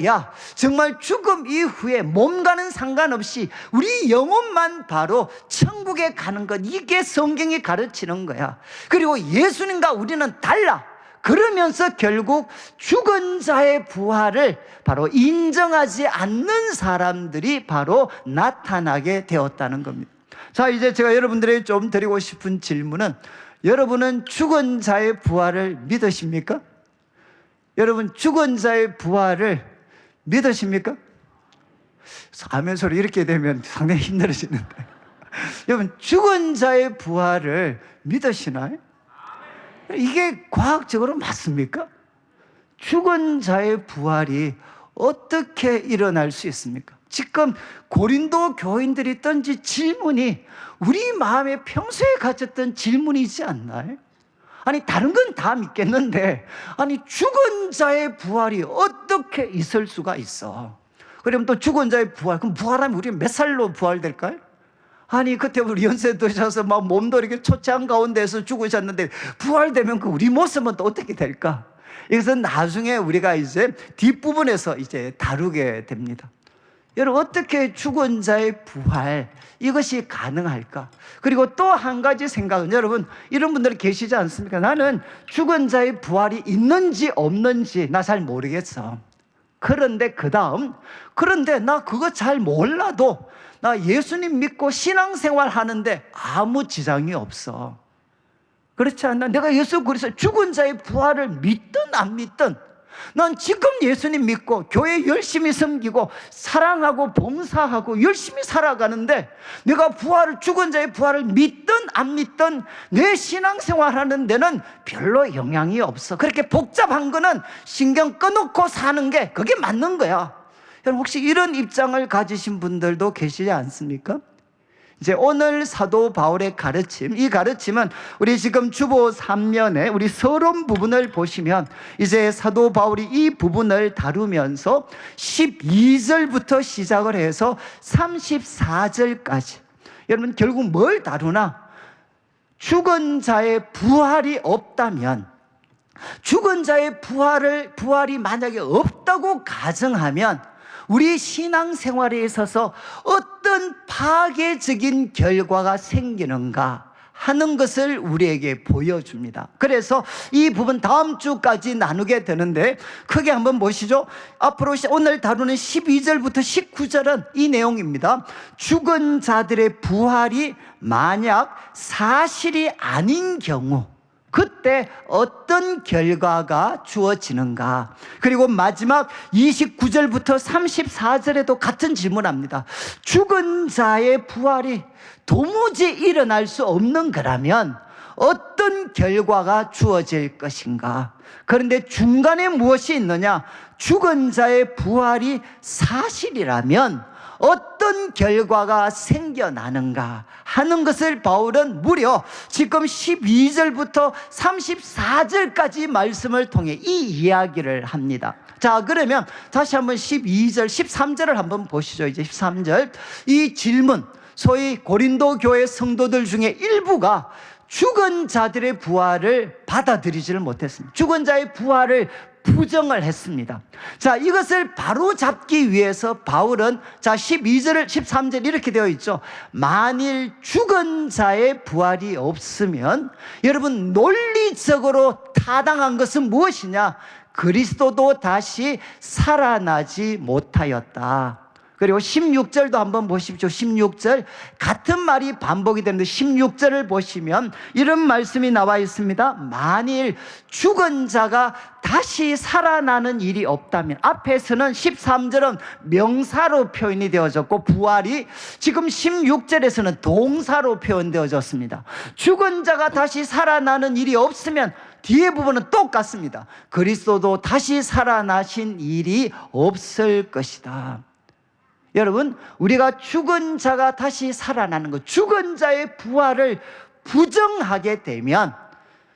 정말 죽음 이후에 몸과는 상관없이 우리 영혼만 바로 천국에 가는 것, 이게 성경이 가르치는 거야. 그리고 예수님과 우리는 달라. 그러면서 결국 죽은 자의 부활을 바로 인정하지 않는 사람들이 바로 나타나게 되었다는 겁니다. 자, 이제 제가 여러분들에게 좀 드리고 싶은 질문은, 여러분은 죽은 자의 부활을 믿으십니까? 여러분, 죽은 자의 부활을 믿으십니까? 아멘 소리 이렇게 되면 상당히 힘들어지는데 여러분, 죽은 자의 부활을 믿으시나요? 이게 과학적으로 맞습니까? 죽은 자의 부활이 어떻게 일어날 수 있습니까? 지금 고린도 교인들이 던진 질문이 우리 마음에 평소에 가졌던 질문이지 않나요? 아니, 다른 건 다 믿겠는데 아니, 죽은 자의 부활이 어떻게 있을 수가 있어? 그럼 또 죽은 자의 부활, 그럼 부활하면 우리 몇 살로 부활될까요? 아니, 그때 우리 연세 드셔서 막 몸도 이렇게 초췌한 가운데서 죽으셨는데 부활되면 그 우리 모습은 또 어떻게 될까? 이것은 나중에 우리가 이제 뒷부분에서 이제 다루게 됩니다. 여러분, 어떻게 죽은 자의 부활, 이것이 가능할까? 그리고 또 한 가지 생각은, 여러분, 이런 분들 계시지 않습니까? 나는 죽은 자의 부활이 있는지 없는지 나 잘 모르겠어. 그런데 그런데 나 그거 잘 몰라도 나 예수님 믿고 신앙생활 하는데 아무 지장이 없어. 그렇지 않나? 내가 예수 그리스도 죽은 자의 부활을 믿든 안 믿든 난 지금 예수님 믿고 교회 열심히 섬기고 사랑하고 봉사하고 열심히 살아가는데 내가 죽은 자의 부활을 믿든 안 믿든 내 신앙생활하는 데는 별로 영향이 없어. 그렇게 복잡한 거는 신경 꺼놓고 사는 게 그게 맞는 거야. 여러분, 혹시 이런 입장을 가지신 분들도 계시지 않습니까? 이제 오늘 사도 바울의 가르침, 이 가르침은 우리 지금 주보 3면에 우리 서론 부분을 보시면 이제 사도 바울이 이 부분을 다루면서 12절부터 시작을 해서 34절까지, 여러분 결국 뭘 다루나? 죽은 자의 부활이 없다면, 죽은 자의 부활이 만약에 없다고 가정하면 우리 신앙생활에 있어서 어떤 파괴적인 결과가 생기는가 하는 것을 우리에게 보여줍니다. 그래서 이 부분 다음 주까지 나누게 되는데 크게 한번 보시죠. 앞으로 오늘 다루는 12절부터 19절은 이 내용입니다. 죽은 자들의 부활이 만약 사실이 아닌 경우 그때 어떤 결과가 주어지는가? 그리고 마지막 29절부터 34절에도 같은 질문합니다. 죽은 자의 부활이 도무지 일어날 수 없는 거라면 어떤 결과가 주어질 것인가? 그런데 중간에 무엇이 있느냐? 죽은 자의 부활이 사실이라면 어떤 결과가 생겨나는가 하는 것을 바울은 무려 지금 12절부터 34절까지 말씀을 통해 이 이야기를 합니다. 자, 그러면 다시 한번 12절, 13절을 한번 보시죠. 이제 13절. 이 질문, 소위 고린도 교회 성도들 중에 일부가 죽은 자들의 부활을 받아들이지를 못했습니다. 죽은 자의 부활을 부정을 했습니다. 자, 이것을 바로 잡기 위해서 바울은 12절, 13절 이렇게 되어 있죠. 만일 죽은 자의 부활이 없으면, 여러분 논리적으로 타당한 것은 무엇이냐? 그리스도도 다시 살아나지 못하였다. 그리고 16절도 한번 보십시오. 16절 같은 말이 반복이 되는데 16절을 보시면 이런 말씀이 나와 있습니다. 만일 죽은 자가 다시 살아나는 일이 없다면, 앞에서는 13절은 명사로 표현이 되어졌고 부활이 지금 16절에서는 동사로 표현되어졌습니다. 죽은 자가 다시 살아나는 일이 없으면 뒤에 부분은 똑같습니다. 그리스도도 다시 살아나신 일이 없을 것이다. 여러분, 우리가 죽은 자가 다시 살아나는 것, 죽은 자의 부활을 부정하게 되면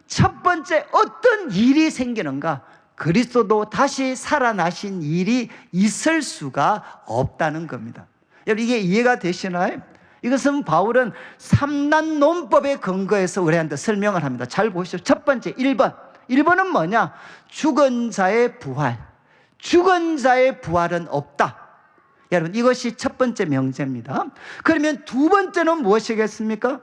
첫 번째 어떤 일이 생기는가? 그리스도도 다시 살아나신 일이 있을 수가 없다는 겁니다. 여러분, 이게 이해가 되시나요? 이것은 바울은 삼난논법에 근거해서 우리한테 설명을 합니다. 잘 보시죠. 첫 번째 1번은 뭐냐? 죽은 자의 부활. 죽은 자의 부활은 없다. 여러분, 이것이 첫 번째 명제입니다. 그러면 두 번째는 무엇이겠습니까?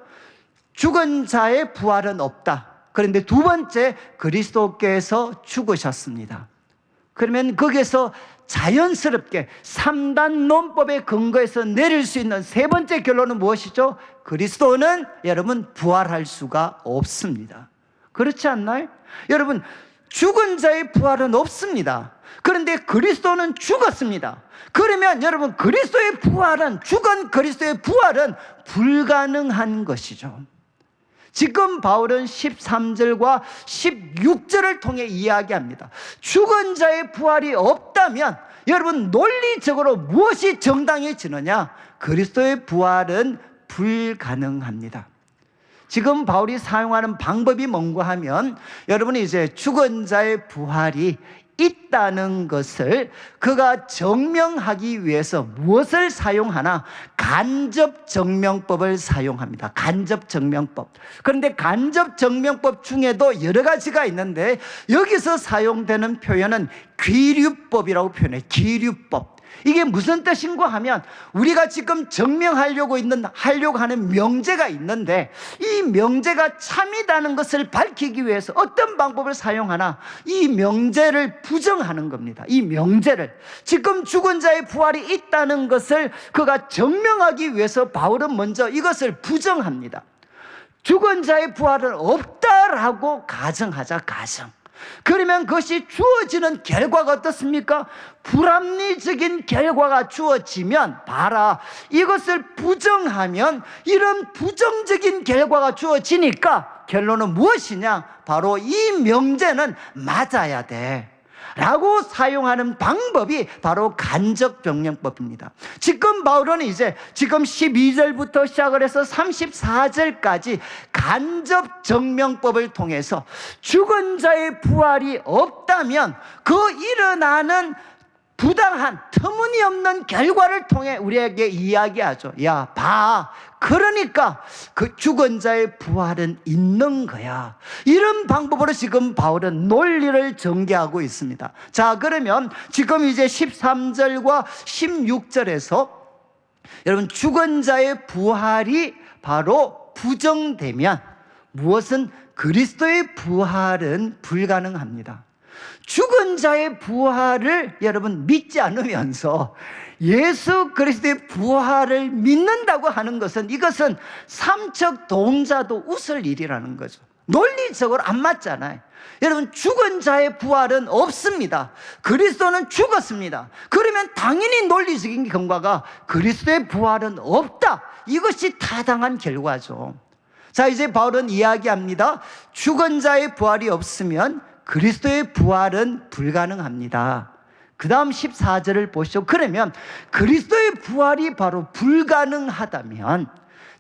죽은 자의 부활은 없다. 그런데 두 번째, 그리스도께서 죽으셨습니다. 그러면 거기에서 자연스럽게 3단 논법에 근거해서 내릴 수 있는 세 번째 결론은 무엇이죠? 그리스도는 여러분 부활할 수가 없습니다. 그렇지 않나요? 여러분, 죽은 자의 부활은 없습니다. 그런데 그리스도는 죽었습니다. 그러면 여러분, 그리스도의 부활은, 죽은 그리스도의 부활은 불가능한 것이죠. 지금 바울은 13절과 16절을 통해 이야기합니다. 죽은 자의 부활이 없다면 여러분, 논리적으로 무엇이 정당해지느냐? 그리스도의 부활은 불가능합니다. 지금 바울이 사용하는 방법이 뭔가 하면, 여러분이 이제 죽은 자의 부활이 있다는 것을 그가 증명하기 위해서 무엇을 사용하나? 간접 증명법을 사용합니다. 간접 증명법. 그런데 간접 증명법 중에도 여러 가지가 있는데 여기서 사용되는 표현은 귀류법이라고 표현해요. 귀류법. 이게 무슨 뜻인가 하면, 우리가 지금 증명하려고 하는 명제가 있는데 이 명제가 참이라는 것을 밝히기 위해서 어떤 방법을 사용하나? 이 명제를 부정하는 겁니다. 이 명제를, 지금 죽은 자의 부활이 있다는 것을 그가 증명하기 위해서 바울은 먼저 이것을 부정합니다. 죽은 자의 부활은 없다라고 가정하자, 가정. 그러면 그것이 주어지는 결과가 어떻습니까? 불합리적인 결과가 주어지면 봐라, 이것을 부정하면 이런 부정적인 결과가 주어지니까 결론은 무엇이냐? 바로 이 명제는 맞아야 돼 라고 사용하는 방법이 바로 간접정령법입니다. 지금 바울은 이제 지금 12절부터 시작을 해서 34절까지 간접정명법을 통해서 죽은 자의 부활이 없다면 그 일어나는 부당한 터무니없는 결과를 통해 우리에게 이야기하죠. 야, 봐, 그러니까 그 죽은 자의 부활은 있는 거야. 이런 방법으로 지금 바울은 논리를 전개하고 있습니다. 자, 그러면 지금 이제 13절과 16절에서 여러분, 죽은 자의 부활이 바로 부정되면 무엇은 그리스도의 부활은 불가능합니다. 죽은 자의 부활을 여러분 믿지 않으면서 예수 그리스도의 부활을 믿는다고 하는 것은, 이것은 삼척 동자도 웃을 일이라는 거죠. 논리적으로 안 맞잖아요. 여러분, 죽은 자의 부활은 없습니다. 그리스도는 죽었습니다. 그러면 당연히 논리적인 경과가 그리스도의 부활은 없다, 이것이 타당한 결과죠. 자, 이제 바울은 이야기합니다. 죽은 자의 부활이 없으면 그리스도의 부활은 불가능합니다. 그 다음 14절을 보시죠. 그러면 그리스도의 부활이 바로 불가능하다면,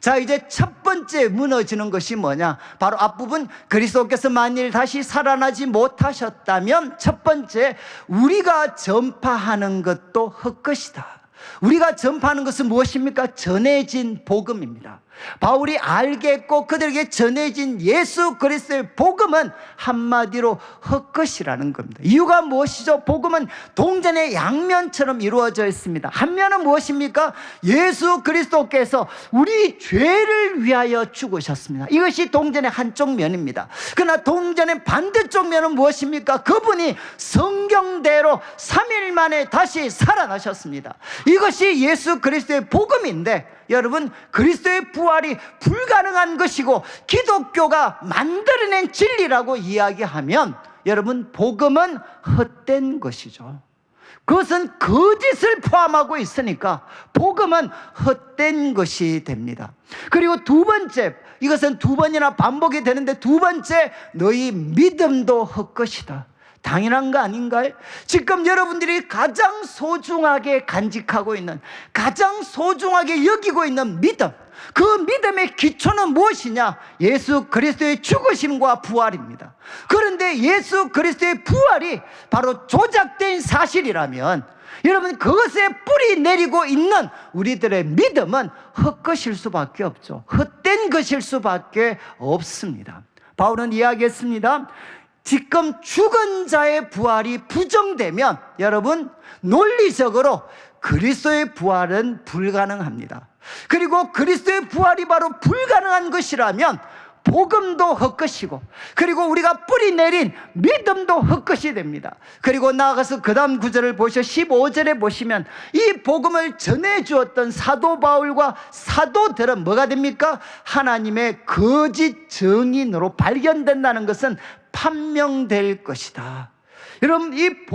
자, 이제 첫 번째 무너지는 것이 뭐냐? 바로 앞부분, 그리스도께서 만일 다시 살아나지 못하셨다면 첫 번째, 우리가 전파하는 것도 헛것이다. 우리가 전파하는 것은 무엇입니까? 전해진 복음입니다. 바울이 알겠고 그들에게 전해진 예수 그리스도의 복음은 한마디로 헛것이라는 겁니다. 이유가 무엇이죠? 복음은 동전의 양면처럼 이루어져 있습니다. 한 면은 무엇입니까? 예수 그리스도께서 우리 죄를 위하여 죽으셨습니다. 이것이 동전의 한쪽 면입니다. 그러나 동전의 반대쪽 면은 무엇입니까? 그분이 성경대로 3일 만에 다시 살아나셨습니다. 이것이 예수 그리스도의 복음인데, 여러분, 그리스도의 부활이 불가능한 것이고 기독교가 만들어낸 진리라고 이야기하면, 여러분, 복음은 헛된 것이죠. 그것은 거짓을 포함하고 있으니까 복음은 헛된 것이 됩니다. 그리고 두 번째, 이것은 두 번이나 반복이 되는데, 두 번째, 너희 믿음도 헛것이다. 당연한 거 아닌가요? 지금 여러분들이 가장 소중하게 간직하고 있는, 가장 소중하게 여기고 있는 믿음, 그 믿음의 기초는 무엇이냐? 예수 그리스도의 죽으심과 부활입니다. 그런데 예수 그리스도의 부활이 바로 조작된 사실이라면, 여러분, 그것에 뿌리 내리고 있는 우리들의 믿음은 헛것일 수밖에 없죠. 헛된 것일 수밖에 없습니다. 바울은 이야기했습니다. 지금 죽은 자의 부활이 부정되면, 여러분, 논리적으로 그리스도의 부활은 불가능합니다. 그리고 그리스도의 부활이 바로 불가능한 것이라면 복음도 헛것이고, 그리고 우리가 뿌리 내린 믿음도 헛것이 됩니다. 그리고 나아가서 그 다음 구절을 보시죠. 15절에 보시면 이 복음을 전해주었던 사도 바울과 사도들은 뭐가 됩니까? 하나님의 거짓 증인으로 발견된다는 것은 판명될 것이다. 여러분, 이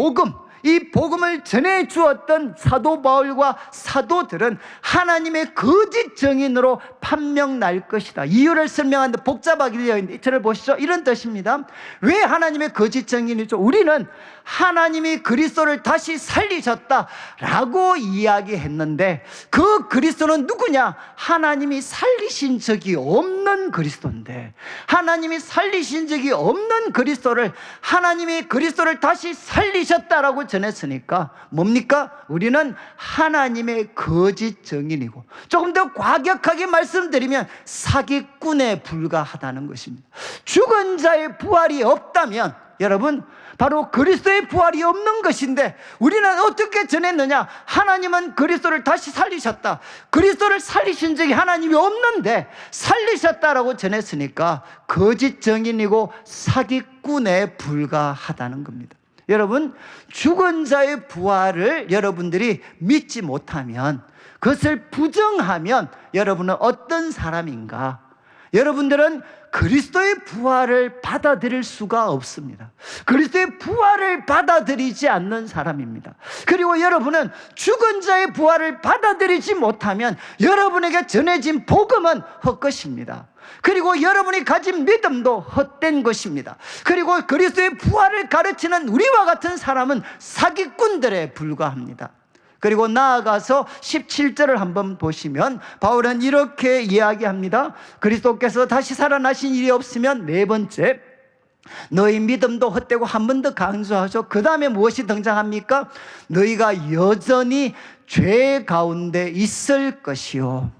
복음을 전해주었던 사도 바울과 사도들은 하나님의 거짓 증인으로 판명 날 것이다. 이유를 설명하는데 복잡하게 되어 있는데, 이틀을 보시죠. 이런 뜻입니다. 왜 하나님의 거짓 증인이죠? 우리는 하나님이 그리스도를 다시 살리셨다라고 이야기했는데, 그 그리스도는 누구냐? 하나님이 살리신 적이 없는 그리스도인데, 하나님이 살리신 적이 없는 그리스도를 하나님이 그리스도를 다시 살리셨다라고 전했으니까 뭡니까? 우리는 하나님의 거짓 증인이고, 조금 더 과격하게 말씀드리면 사기꾼에 불과하다는 것입니다. 죽은 자의 부활이 없다면, 여러분, 바로 그리스도의 부활이 없는 것인데, 우리는 어떻게 전했느냐? 하나님은 그리스도를 다시 살리셨다, 그리스도를 살리신 적이 하나님이 없는데 살리셨다라고 전했으니까 거짓 증인이고 사기꾼에 불과하다는 겁니다. 여러분, 죽은 자의 부활을 여러분들이 믿지 못하면, 그것을 부정하면 여러분은 어떤 사람인가? 여러분들은 그리스도의 부활을 받아들일 수가 없습니다. 그리스도의 부활을 받아들이지 않는 사람입니다. 그리고 여러분은 죽은 자의 부활을 받아들이지 못하면 여러분에게 전해진 복음은 헛것입니다. 그리고 여러분이 가진 믿음도 헛된 것입니다. 그리고 그리스도의 부활을 가르치는 우리와 같은 사람은 사기꾼들에 불과합니다. 그리고 나아가서 17절을 한번 보시면 바울은 이렇게 이야기합니다. 그리스도께서 다시 살아나신 일이 없으면 네 번째, 너희 믿음도 헛되고 한 번 더 강조하죠. 그 다음에 무엇이 등장합니까? 너희가 여전히 죄 가운데 있을 것이요.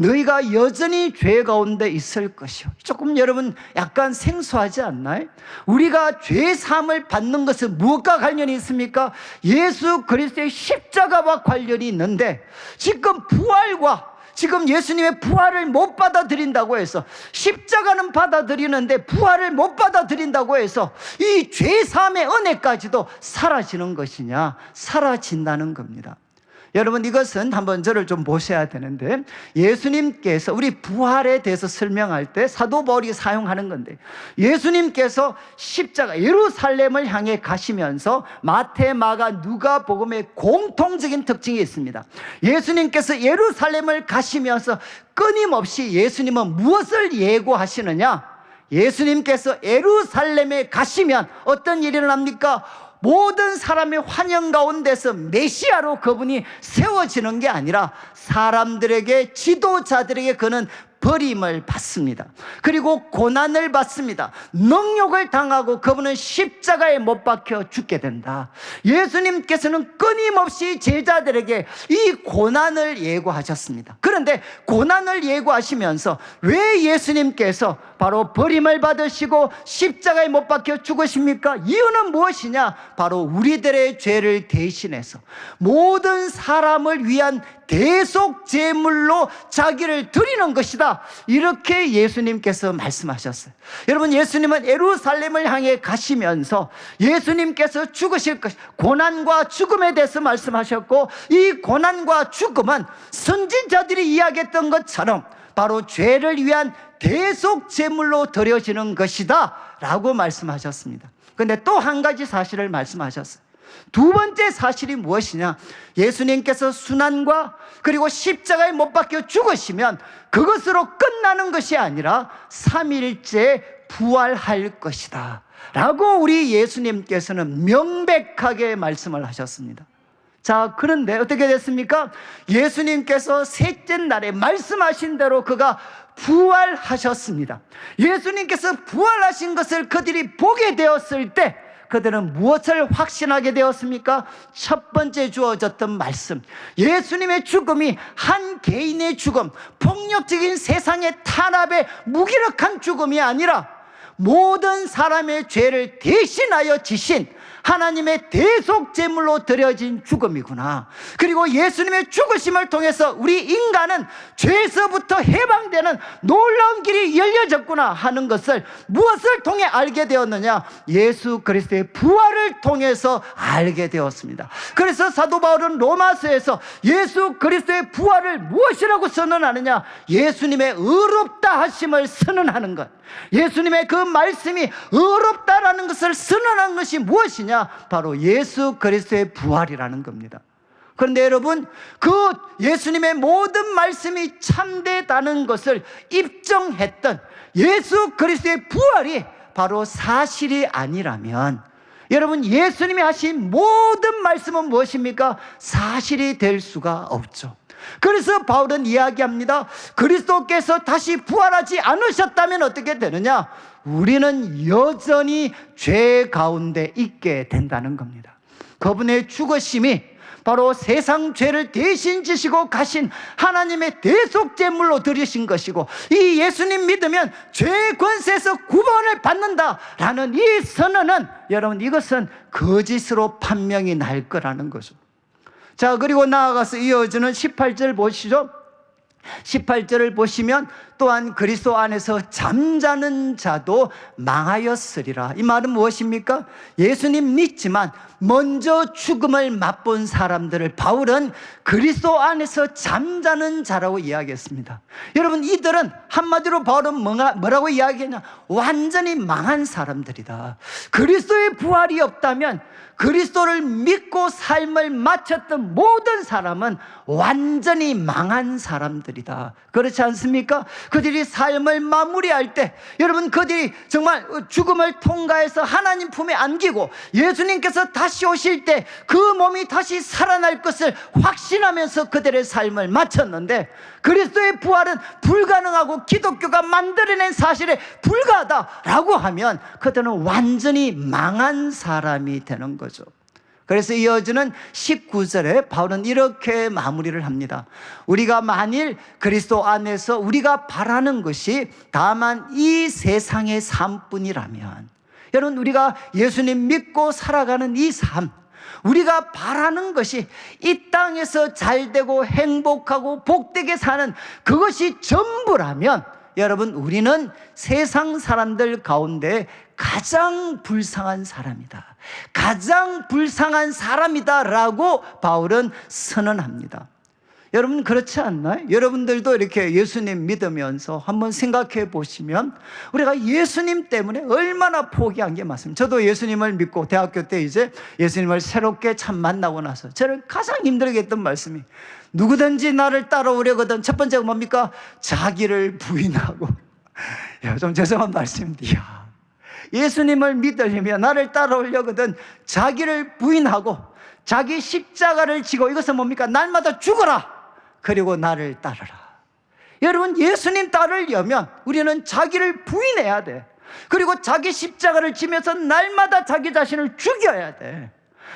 너희가 여전히 죄 가운데 있을 것이요. 조금 여러분 약간 생소하지 않나요? 우리가 죄 사함을 받는 것은 무엇과 관련이 있습니까? 예수 그리스도의 십자가와 관련이 있는데, 지금 부활과 지금 예수님의 부활을 못 받아들인다고 해서, 십자가는 받아들이는데 부활을 못 받아들인다고 해서 이 죄 사함의 은혜까지도 사라지는 것이냐? 사라진다는 겁니다. 여러분, 이것은 한번 저를 좀 보셔야 되는데, 예수님께서 우리 부활에 대해서 설명할 때 사도 바울이 사용하는 건데, 예수님께서 십자가 예루살렘을 향해 가시면서 마태, 마가, 누가 복음의 공통적인 특징이 있습니다. 예수님께서 예루살렘을 가시면서 끊임없이 예수님은 무엇을 예고하시느냐? 예수님께서 예루살렘에 가시면 어떤 일이 일어납니까? 모든 사람의 환영 가운데서 메시아로 그분이 세워지는 게 아니라 사람들에게, 지도자들에게 그는 버림을 받습니다. 그리고 고난을 받습니다. 능욕을 당하고 그분은 십자가에 못 박혀 죽게 된다. 예수님께서는 끊임없이 제자들에게 이 고난을 예고하셨습니다. 그런데 고난을 예고하시면서 왜 예수님께서 바로 버림을 받으시고 십자가에 못 박혀 죽으십니까? 이유는 무엇이냐? 바로 우리들의 죄를 대신해서 모든 사람을 위한 대속 제물로 자기를 드리는 것이다. 이렇게 예수님께서 말씀하셨어요. 여러분, 예수님은 예루살렘을 향해 가시면서 예수님께서 죽으실 것, 고난과 죽음에 대해서 말씀하셨고, 이 고난과 죽음은 선지자들이 이야기했던 것처럼 바로 죄를 위한 대속 제물로 드려지는 것이다 라고 말씀하셨습니다. 그런데 또 한 가지 사실을 말씀하셨어요. 두 번째 사실이 무엇이냐? 예수님께서 순환과 그리고 십자가에 못 박혀 죽으시면 그것으로 끝나는 것이 아니라 3일째 부활할 것이다 라고 우리 예수님께서는 명백하게 말씀을 하셨습니다. 자, 그런데 어떻게 됐습니까? 예수님께서 셋째 날에 말씀하신 대로 그가 부활하셨습니다. 예수님께서 부활하신 것을 그들이 보게 되었을 때 그들은 무엇을 확신하게 되었습니까? 첫 번째 주어졌던 말씀, 예수님의 죽음이 한 개인의 죽음, 폭력적인 세상의 탄압의 무기력한 죽음이 아니라 모든 사람의 죄를 대신하여 지신 하나님의 대속 제물로 드려진 죽음이구나. 그리고 예수님의 죽으심을 통해서 우리 인간은 죄에서부터 해방되는 놀라운 길이 열려졌구나 하는 것을 무엇을 통해 알게 되었느냐? 예수 그리스도의 부활을 통해서 알게 되었습니다. 그래서 사도 바울은 로마서에서 예수 그리스도의 부활을 무엇이라고 선언하느냐? 예수님의 의롭다 하심을 선언하는 것, 예수님의 그 말씀이 의롭다라는 것을 선언한 것이 무엇이냐? 바로 예수 그리스도의 부활이라는 겁니다. 그런데 여러분, 그 예수님의 모든 말씀이 참되다는 것을 입증했던 예수 그리스도의 부활이 바로 사실이 아니라면, 여러분, 예수님이 하신 모든 말씀은 무엇입니까? 사실이 될 수가 없죠. 그래서 바울은 이야기합니다. 그리스도께서 다시 부활하지 않으셨다면 어떻게 되느냐? 우리는 여전히 죄 가운데 있게 된다는 겁니다. 그분의 죽으심이 바로 세상 죄를 대신 지시고 가신 하나님의 대속 제물로 드리신 것이고, 이 예수님 믿으면 죄 권세에서 구원을 받는다라는 이 선언은, 여러분, 이것은 거짓으로 판명이 날 거라는 거죠. 자, 그리고 나아가서 이어지는 18절 보시죠. 18절을 보시면 또한 그리스도 안에서 잠자는 자도 망하였으리라. 이 말은 무엇입니까? 예수님 믿지만 먼저 죽음을 맛본 사람들을 바울은 그리스도 안에서 잠자는 자라고 이야기했습니다. 여러분, 이들은 한마디로 바울은 뭐라고 이야기했냐? 완전히 망한 사람들이다. 그리스도의 부활이 없다면 그리스도를 믿고 삶을 마쳤던 모든 사람은 완전히 망한 사람들이다. 그렇지 않습니까? 그들이 삶을 마무리할 때 여러분, 그들이 정말 죽음을 통과해서 하나님 품에 안기고 예수님께서 다시 오실 때 그 몸이 다시 살아날 것을 확신하면서 그들의 삶을 마쳤는데, 그리스도의 부활은 불가능하고 기독교가 만들어낸 사실에 불과하다라고 하면 그들은 완전히 망한 사람이 되는 거죠. 그래서 이어지는 19절에 바울은 이렇게 마무리를 합니다. 우리가 만일 그리스도 안에서 우리가 바라는 것이 다만 이 세상의 삶뿐이라면, 여러분, 우리가 예수님 믿고 살아가는 이 삶, 우리가 바라는 것이 이 땅에서 잘되고 행복하고 복되게 사는 그것이 전부라면, 여러분, 우리는 세상 사람들 가운데 가장 불쌍한 사람이다. 가장 불쌍한 사람이다라고 바울은 선언합니다. 여러분, 그렇지 않나요? 여러분들도 이렇게 예수님 믿으면서 한번 생각해 보시면 우리가 예수님 때문에 얼마나 포기한 게 많습니다. 저도 예수님을 믿고 대학교 때 이제 예수님을 새롭게 참 만나고 나서 저를 가장 힘들게 했던 말씀이, 누구든지 나를 따라오려거든 첫 번째가 뭡니까? 자기를 부인하고. 좀 죄송한 말씀입니다. 예수님을 믿으려면, 나를 따라오려거든 자기를 부인하고 자기 십자가를 지고, 이것은 뭡니까? 날마다 죽어라, 그리고 나를 따르라. 여러분, 예수님 따르려면 우리는 자기를 부인해야 돼. 그리고 자기 십자가를 지면서 날마다 자기 자신을 죽여야 돼.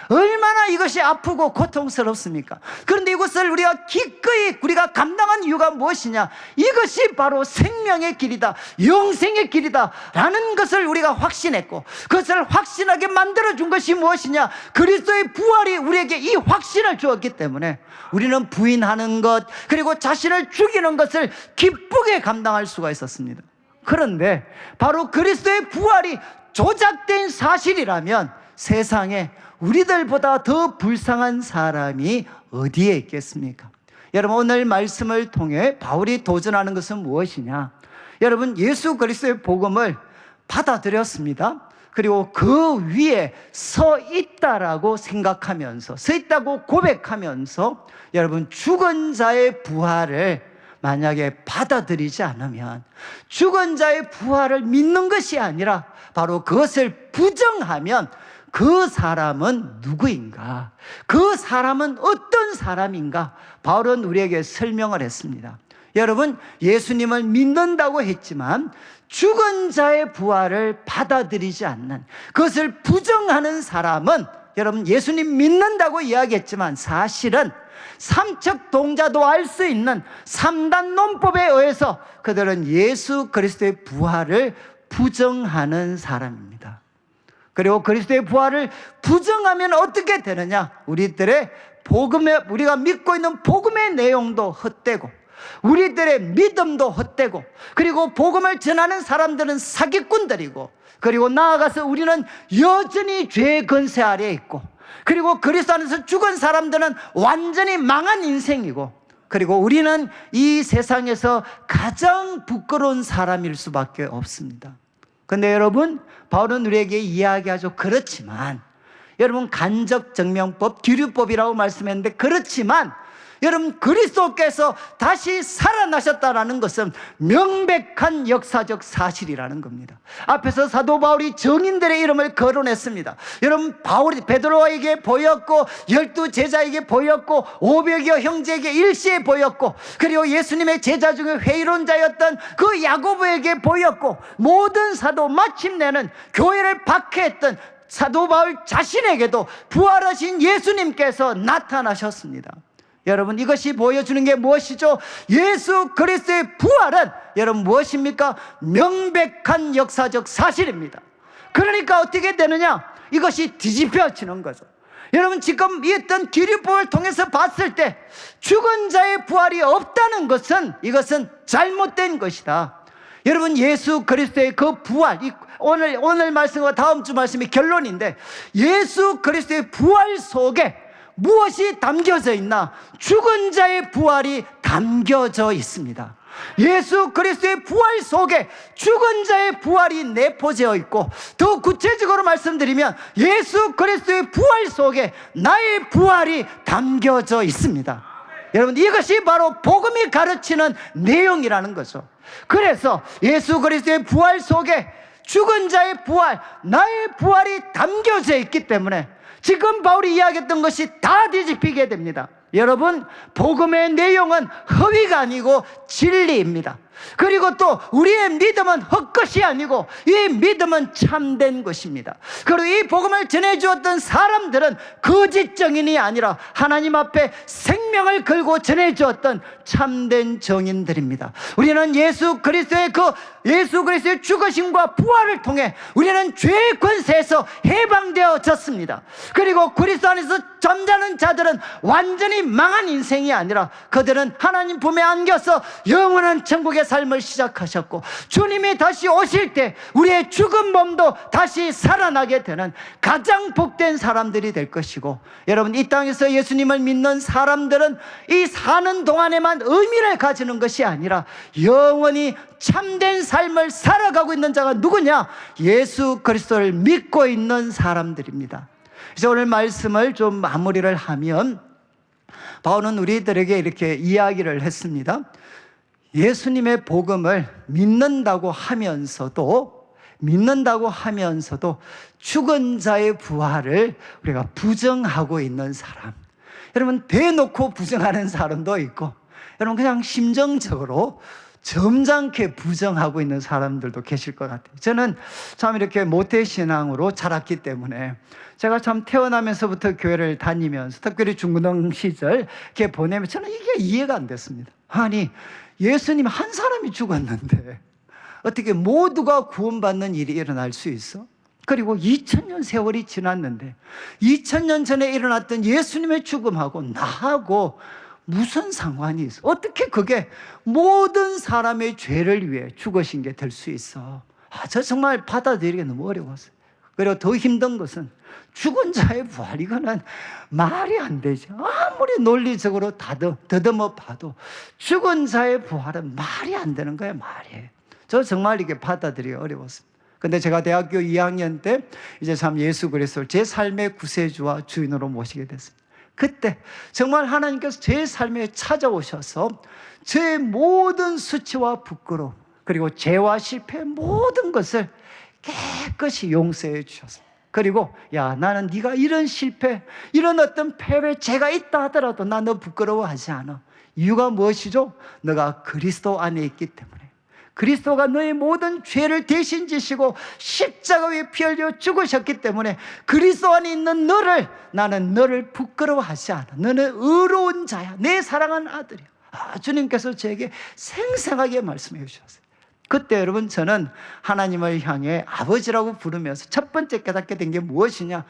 얼마나 이것이 아프고 고통스럽습니까? 그런데 이것을 우리가 기꺼이 우리가 감당한 이유가 무엇이냐? 이것이 바로 생명의 길이다, 영생의 길이다 라는 것을 우리가 확신했고, 그것을 확신하게 만들어준 것이 무엇이냐? 그리스도의 부활이 우리에게 이 확신을 주었기 때문에 우리는 부인하는 것, 그리고 자신을 죽이는 것을 기쁘게 감당할 수가 있었습니다. 그런데 바로 그리스도의 부활이 조작된 사실이라면 세상에 우리들보다 더 불쌍한 사람이 어디에 있겠습니까? 여러분, 오늘 말씀을 통해 바울이 도전하는 것은 무엇이냐? 여러분, 예수 그리스도의 복음을 받아들였습니다. 그리고 그 위에 서 있다라고 생각하면서, 서 있다고 고백하면서, 여러분, 죽은 자의 부활을 만약에 받아들이지 않으면, 죽은 자의 부활을 믿는 것이 아니라 바로 그것을 부정하면 그 사람은 누구인가? 그 사람은 어떤 사람인가? 바울은 우리에게 설명을 했습니다. 여러분, 예수님을 믿는다고 했지만 죽은 자의 부활을 받아들이지 않는, 그것을 부정하는 사람은, 여러분, 예수님 믿는다고 이야기했지만 사실은 삼척 동자도 알 수 있는 3단 논법에 의해서 그들은 예수 그리스도의 부활을 부정하는 사람입니다. 그리고 그리스도의 부활을 부정하면 어떻게 되느냐? 우리들의 복음의, 우리가 믿고 있는 복음의 내용도 헛되고, 우리들의 믿음도 헛되고, 그리고 복음을 전하는 사람들은 사기꾼들이고, 그리고 나아가서 우리는 여전히 죄의 권세 아래에 있고, 그리고 그리스도 안에서 죽은 사람들은 완전히 망한 인생이고, 그리고 우리는 이 세상에서 가장 부끄러운 사람일 수밖에 없습니다. 그런데 여러분, 바울은 우리에게 이야기하죠. 그렇지만, 여러분, 간접증명법, 기류법이라고 말씀했는데, 그렇지만 여러분, 그리스도께서 다시 살아나셨다라는 것은 명백한 역사적 사실이라는 겁니다. 앞에서 사도 바울이 증인들의 이름을 거론했습니다. 여러분, 바울이 베드로에게 보였고, 12 제자에게 보였고, 500여 형제에게 일시에 보였고, 그리고 예수님의 제자 중에 회의론자였던 그 야고보에게 보였고, 모든 사도, 마침내는 교회를 박해했던 사도 바울 자신에게도 부활하신 예수님께서 나타나셨습니다. 여러분, 이것이 보여주는 게 무엇이죠? 예수 그리스도의 부활은 여러분 무엇입니까? 명백한 역사적 사실입니다. 그러니까 어떻게 되느냐? 이것이 뒤집혀지는 거죠. 여러분, 지금 이 어떤 기류법을 통해서 봤을 때 죽은 자의 부활이 없다는 것은 이것은 잘못된 것이다. 여러분, 예수 그리스도의 그 부활, 오늘 말씀과 다음 주 말씀이 결론인데, 예수 그리스도의 부활 속에 무엇이 담겨져 있나? 죽은 자의 부활이 담겨져 있습니다. 예수 그리스도의 부활 속에 죽은 자의 부활이 내포되어 있고, 더 구체적으로 말씀드리면 예수 그리스도의 부활 속에 나의 부활이 담겨져 있습니다. 여러분, 이것이 바로 복음이 가르치는 내용이라는 거죠. 그래서 예수 그리스도의 부활 속에 죽은 자의 부활, 나의 부활이 담겨져 있기 때문에 지금 바울이 이야기했던 것이 다 뒤집히게 됩니다. 여러분, 복음의 내용은 허위가 아니고 진리입니다. 그리고 또 우리의 믿음은 헛것이 아니고 이 믿음은 참된 것입니다. 그리고 이 복음을 전해주었던 사람들은 거짓 정인이 아니라 하나님 앞에 생명을 걸고 전해주었던 참된 정인들입니다. 우리는 예수 그리스도의 죽으심과 부활을 통해 우리는 죄의 권세에서 해방되어졌습니다. 그리고 그리스도 안에서 잠자는 자들은 완전히 망한 인생이 아니라 그들은 하나님 품에 안겨서 영원한 천국의 삶을 시작하셨고, 주님이 다시 오실 때 우리의 죽은 몸도 다시 살아나게 되는 가장 복된 사람들이 될 것이고, 여러분, 이 땅에서 예수님을 믿는 사람들은 이 사는 동안에만 의미를 가지는 것이 아니라 영원히 참된 삶을 살아가고 있는 자가 누구냐? 예수 그리스도를 믿고 있는 사람들입니다. 그래서 오늘 말씀을 좀 마무리를 하면, 바울은 우리들에게 이렇게 이야기를 했습니다. 예수님의 복음을 믿는다고 하면서도 죽은 자의 부활을 우리가 부정하고 있는 사람, 여러분, 대놓고 부정하는 사람도 있고, 여러분, 그냥 심정적으로 점잖게 부정하고 있는 사람들도 계실 것 같아요. 저는 참 이렇게 모태신앙으로 자랐기 때문에 제가 참 태어나면서부터 교회를 다니면서 특별히 중고등 시절 이렇게 보내면 저는 이게 이해가 안 됐습니다. 아니, 예수님 한 사람이 죽었는데 어떻게 모두가 구원받는 일이 일어날 수 있어? 그리고 2000년 세월이 지났는데 2000년 전에 일어났던 예수님의 죽음하고 나하고 무슨 상관이 있어? 어떻게 그게 모든 사람의 죄를 위해 죽으신 게 될 수 있어? 저 정말 받아들이기 너무 어려웠어요. 그리고 더 힘든 것은 죽은 자의 부활, 이거는 말이 안 되죠. 아무리 논리적으로 더듬어 봐도 죽은 자의 부활은 말이 안 되는 거예요. 말이. 저 정말 이게 받아들이기 어려웠습니다. 근데 제가 대학교 2학년 때 이제 참 예수 그리스도를 제 삶의 구세주와 주인으로 모시게 됐습니다. 그때 정말 하나님께서 제 삶에 찾아오셔서 제 모든 수치와 부끄러움, 그리고 죄와 실패 모든 것을 깨끗이 용서해 주셨습니다. 그리고 나는 네가 이런 실패, 이런 어떤 패배, 죄가 있다 하더라도 나 너 부끄러워하지 않아. 이유가 무엇이죠? 너가 그리스도 안에 있기 때문에. 그리스도가 너의 모든 죄를 대신 지시고 십자가 위에 피 흘려 죽으셨기 때문에 그리스도 안에 있는 나는 너를 부끄러워하지 않아. 너는 의로운 자야. 내 사랑하는 아들이야. 주님께서 저에게 생생하게 말씀해 주셨어요. 그때 여러분, 저는 하나님을 향해 아버지라고 부르면서 첫 번째 깨닫게 된 게 무엇이냐?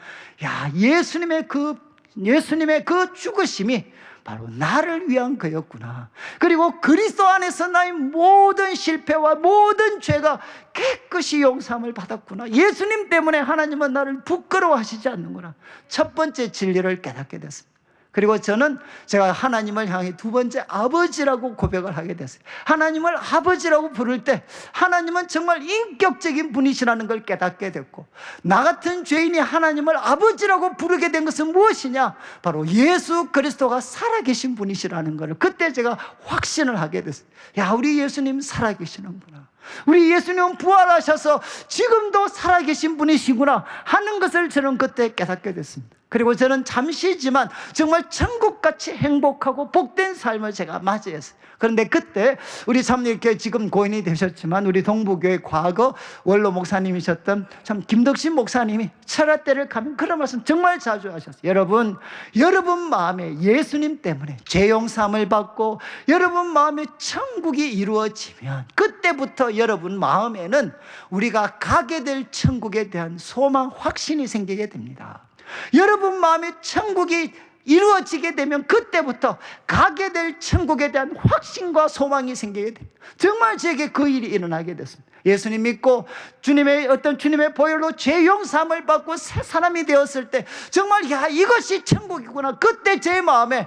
예수님의 그 죽으심이 바로 나를 위한 거였구나. 그리고 그리스도 안에서 나의 모든 실패와 모든 죄가 깨끗이 용서함을 받았구나. 예수님 때문에 하나님은 나를 부끄러워하시지 않는구나. 첫 번째 진리를 깨닫게 됐습니다. 그리고 저는 제가 하나님을 향해 두 번째 아버지라고 고백을 하게 됐어요. 하나님을 아버지라고 부를 때 하나님은 정말 인격적인 분이시라는 걸 깨닫게 됐고, 나 같은 죄인이 하나님을 아버지라고 부르게 된 것은 무엇이냐? 바로 예수 그리스도가 살아계신 분이시라는 걸 그때 제가 확신을 하게 됐어요. 우리 예수님 살아계시는구나. 우리 예수님은 부활하셔서 지금도 살아계신 분이시구나 하는 것을 저는 그때 깨닫게 됐습니다. 그리고 저는 잠시지만 정말 천국같이 행복하고 복된 삶을 제가 맞이했어요. 그런데 그때 우리 참 이렇게 지금 고인이 되셨지만 우리 동부교회 과거 원로 목사님이셨던 참 김덕신 목사님이 철야 때를 가면 그런 말씀 정말 자주 하셨어요. 여러분 마음에 예수님 때문에 죄 용서함을 받고 여러분 마음에 천국이 이루어지면 그때부터 여러분 마음에는 우리가 가게 될 천국에 대한 소망, 확신이 생기게 됩니다. 여러분 마음에 천국이 이루어지게 되면 그때부터 가게 될 천국에 대한 확신과 소망이 생기게 됩니다. 정말 제게 그 일이 일어나게 됐습니다. 예수님 믿고 주님의 보혈로 죄 용서함을 받고 새 사람이 되었을 때 정말 이것이 천국이구나. 그때 제 마음에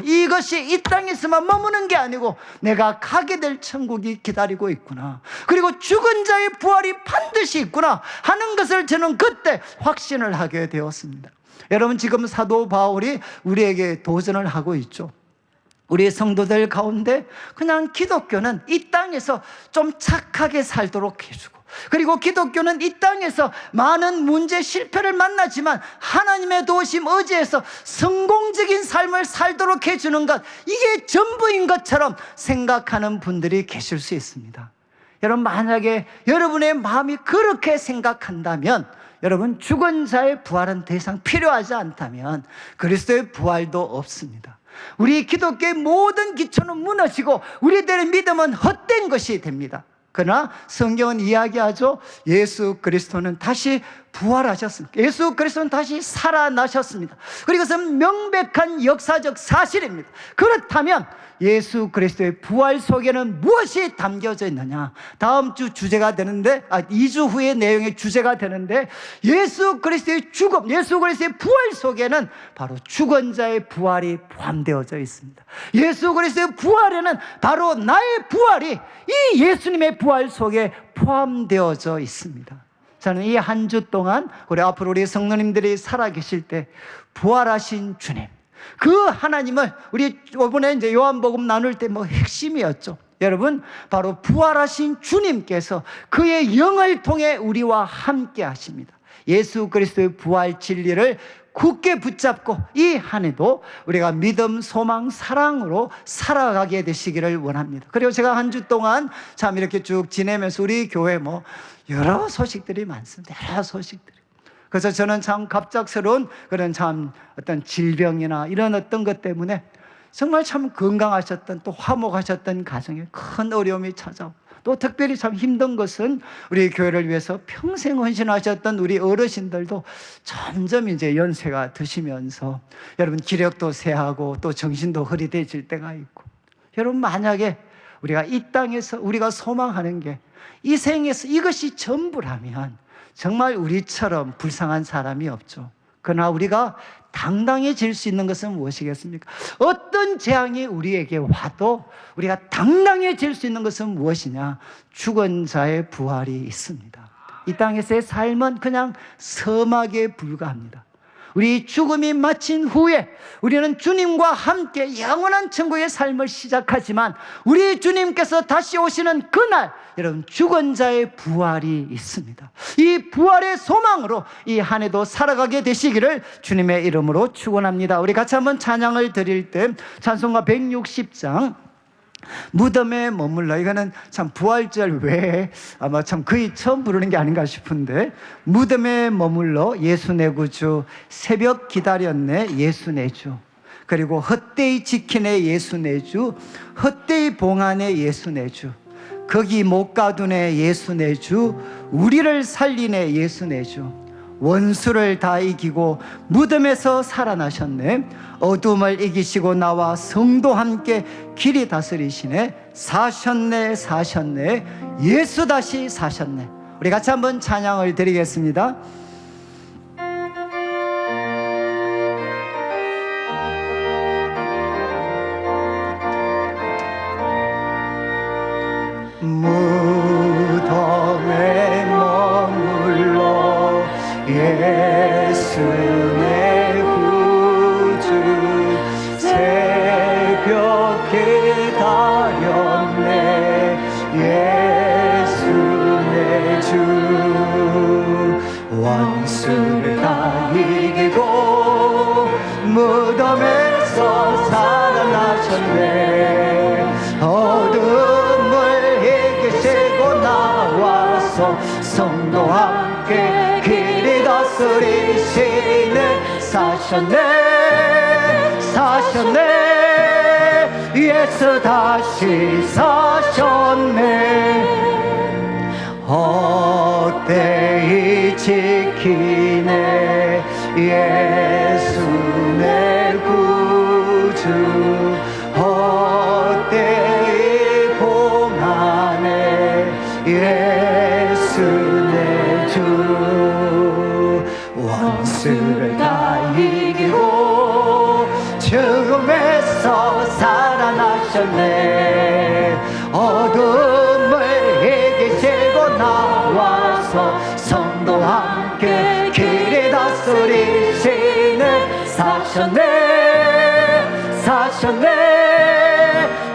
이것이 이 땅에서만 머무는 게 아니고 내가 가게 될 천국이 기다리고 있구나. 그리고 죽은 자의 부활이 반드시 있구나 하는 것을 저는 그때 확신을 하게 되었습니다. 여러분, 지금 사도 바울이 우리에게 도전을 하고 있죠. 우리 성도들 가운데 그냥 기독교는 이 땅에서 좀 착하게 살도록 해주고, 그리고 기독교는 이 땅에서 많은 문제 실패를 만나지만 하나님의 도우심 의지해서 성공적인 삶을 살도록 해주는 것, 이게 전부인 것처럼 생각하는 분들이 계실 수 있습니다. 여러분, 만약에 여러분의 마음이 그렇게 생각한다면, 여러분, 죽은 자의 부활은 더 이상 필요하지 않다면 그리스도의 부활도 없습니다. 우리 기독교의 모든 기초는 무너지고 우리들의 믿음은 헛된 것이 됩니다. 그러나 성경은 이야기하죠. 예수 그리스도는 다시 부활하셨습니다. 예수 그리스도는 다시 살아나셨습니다. 그리고 그것은 명백한 역사적 사실입니다. 그렇다면 예수 그리스도의 부활 속에는 무엇이 담겨져 있느냐? 다음 주 주제가 되는데, 2주 후의 내용의 주제가 되는데, 예수 그리스도의 죽음, 예수 그리스도의 부활 속에는 바로 죽은 자의 부활이 포함되어져 있습니다. 예수 그리스도의 부활에는 바로 나의 부활이 이 예수님의 부활 속에 포함되어져 있습니다. 저는 이 한 주 동안 앞으로 우리 성도님들이 살아계실 때 부활하신 주님, 그 하나님을 우리 이번에 이제 요한복음 나눌 때 핵심이었죠. 여러분, 바로 부활하신 주님께서 그의 영을 통해 우리와 함께 하십니다. 예수 그리스도의 부활 진리를 굳게 붙잡고 이 한 해도 우리가 믿음, 소망, 사랑으로 살아가게 되시기를 원합니다. 그리고 제가 한 주 동안 참 이렇게 쭉 지내면서 우리 교회 여러 소식들이 많습니다. 여러 소식들이. 그래서 저는 참 갑작스러운 그런 참 어떤 질병이나 이런 어떤 것 때문에 정말 참 건강하셨던, 또 화목하셨던 가정에 큰 어려움이 찾아오고, 또 특별히 참 힘든 것은 우리 교회를 위해서 평생 헌신하셨던 우리 어르신들도 점점 이제 연세가 드시면서 여러분 기력도 쇠하고 또 정신도 흐릿해질 때가 있고, 여러분 만약에 우리가 이 땅에서 우리가 소망하는 게 이 생에서 이것이 전부라면 정말 우리처럼 불쌍한 사람이 없죠. 그러나 우리가 당당해질 수 있는 것은 무엇이겠습니까? 어떤 재앙이 우리에게 와도 우리가 당당해질 수 있는 것은 무엇이냐? 죽은 자의 부활이 있습니다. 이 땅에서의 삶은 그냥 서막에 불과합니다. 우리 죽음이 마친 후에 우리는 주님과 함께 영원한 천국의 삶을 시작하지만, 우리 주님께서 다시 오시는 그날, 여러분, 죽은 자의 부활이 있습니다. 이 부활의 소망으로 이 한 해도 살아가게 되시기를 주님의 이름으로 축원합니다. 우리 같이 한번 찬양을 드릴 때 찬송가 160장 무덤에 머물러, 이거는 참 부활절 외에 아마 참 거의 처음 부르는 게 아닌가 싶은데, 무덤에 머물러 예수 내 구주, 새벽 기다렸네 예수 내 주, 그리고 헛되이 지키네 예수 내 주, 헛되이 봉하네 예수 내 주, 거기 못 가두네 예수 내 주, 우리를 살리네 예수 내 주, 원수를 다 이기고 무덤에서 살아나셨네, 어둠을 이기시고 나와 성도 함께 길이 다스리시네, 사셨네 사셨네 예수 다시 사셨네. 우리 같이 한번 찬양을 드리겠습니다. 무덤에 머물러 예수 내 구주, 새벽 기다렸네 예수 내 주, 원수를 다 이기고 무덤에서 살아나셨네, 어둠을 이기시고 나와서 성도 함께 길이 다스리시네, 사셨네 사셨네 예수 다시 사셨네, 헛되이 지키네 죽음에서 살아나셨네. 어둠을 이기시고 나와서 성도와 함께 길에 다스리시네. 사셨네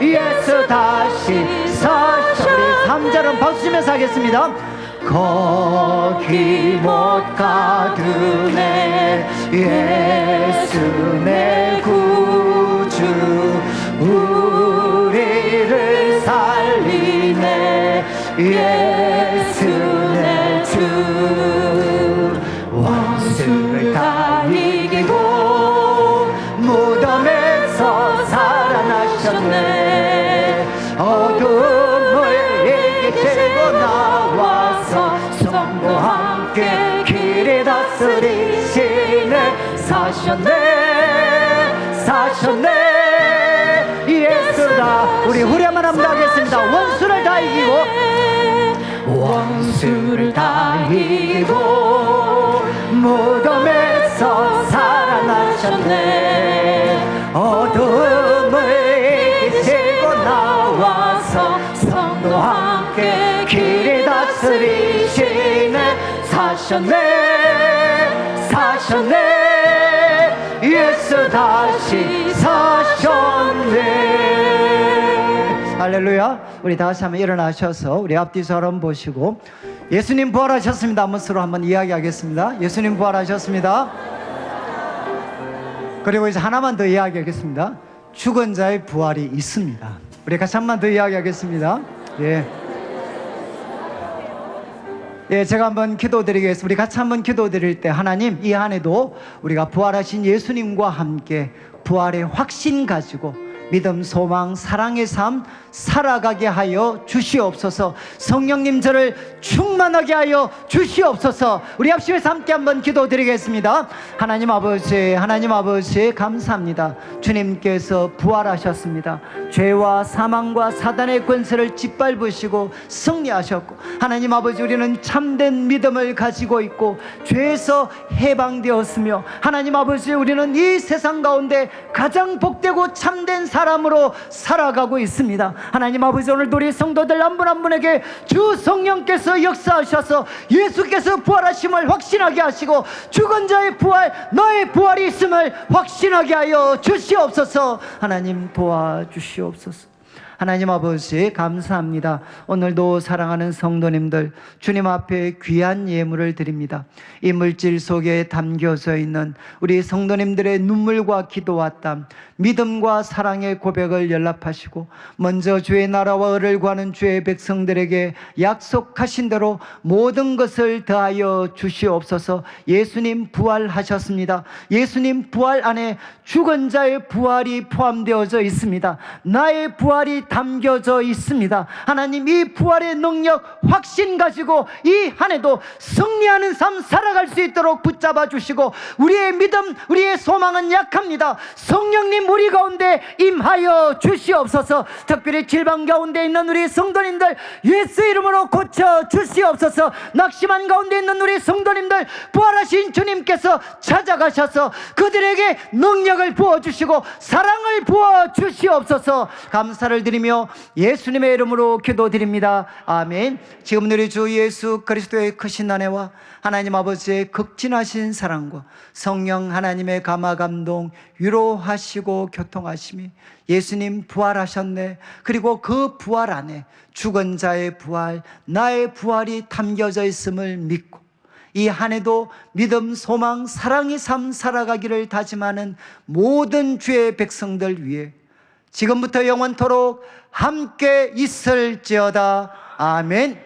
예수 다시 사셨네. 3절은 박수 치면서 하겠습니다. 거기 못 가두네 예수 내 구주 우리를 살리네 예수 내 주 원수를 다 이기고 무덤에서 살아나셨네. 어둠을 이기시고 나와서 성도와 함께 길에 다스리시네. 사셨네 예수다. 우리 후렴만 한번 하겠습니다. 원수를 다 이기고 무덤에서 살아나셨네. 어둠을 이기시고 나와서 성도와 함께 길에 다스리시네. 사셨네 예수 다시 사셨네. 할렐루야. 우리 다시 한번 일어나셔서 우리 앞뒤 사람 보시고 예수님 부활하셨습니다. 한번 서로 한번 이야기하겠습니다. 예수님 부활하셨습니다. 그리고 이제 하나만 더 이야기하겠습니다. 죽은 자의 부활이 있습니다. 우리 같이 한 번 더 이야기하겠습니다. 제가 한번 기도드리겠습니다. 우리 같이 한번 기도드릴 때 하나님, 이 안에도 우리가 부활하신 예수님과 함께 부활의 확신 가지고 믿음, 소망, 사랑의 삶 살아가게 하여 주시옵소서. 성령님 저를 충만하게 하여 주시옵소서. 우리 합심해서 함께 한번 기도드리겠습니다. 하나님 아버지 감사합니다. 주님께서 부활하셨습니다. 죄와 사망과 사단의 권세를 짓밟으시고 승리하셨고, 하나님 아버지 우리는 참된 믿음을 가지고 있고 죄에서 해방되었으며, 하나님 아버지 우리는 이 세상 가운데 가장 복되고 참된 사람으로 살아가고 있습니다. 하나님 아버지 오늘도 우리 성도들 한 분 한 분에게 주 성령께서 역사하셔서 예수께서 부활하심을 확신하게 하시고 죽은 자의 부활, 너의 부활이 있음을 확신하게 하여 주시옵소서. 하나님 도와주시옵소서. 하나님 아버지 감사합니다. 오늘도 사랑하는 성도님들 주님 앞에 귀한 예물을 드립니다. 이 물질 속에 담겨져 있는 우리 성도님들의 눈물과 기도와 땀, 믿음과 사랑의 고백을 연락하시고 먼저 주의 나라와 의를 구하는 주의 백성들에게 약속하신 대로 모든 것을 더하여 주시옵소서. 예수님 부활하셨습니다. 예수님 부활 안에 죽은 자의 부활이 포함되어져 있습니다. 나의 부활이 담겨져 있습니다. 하나님 이 부활의 능력 확신 가지고 이 한 해도 승리하는 삶 살아갈 수 있도록 붙잡아 주시고, 우리의 믿음, 우리의 소망은 약합니다. 성령님 우리 가운데 임하여 주시옵소서. 특별히 질병 가운데 있는 우리 성도님들 예수 이름으로 고쳐 주시옵소서. 낙심한 가운데 있는 우리 성도님들 부활하신 주님께서 찾아가셔서 그들에게 능력을 부어주시고 사랑을 부어주시옵소서. 감사를 드리며 예수님의 이름으로 기도드립니다. 아멘. 지금 우리 주 예수 그리스도의 크신 은혜와 하나님 아버지의 극진하신 사랑과 성령 하나님의 감화 감동 위로하시고 교통하심이, 예수님 부활하셨네. 그리고 그 부활 안에 죽은 자의 부활, 나의 부활이 담겨져 있음을 믿고 이 한 해도 믿음, 소망, 사랑의 삶 살아가기를 다짐하는 모든 주의 백성들 위해 지금부터 영원토록 함께 있을지어다. 아멘.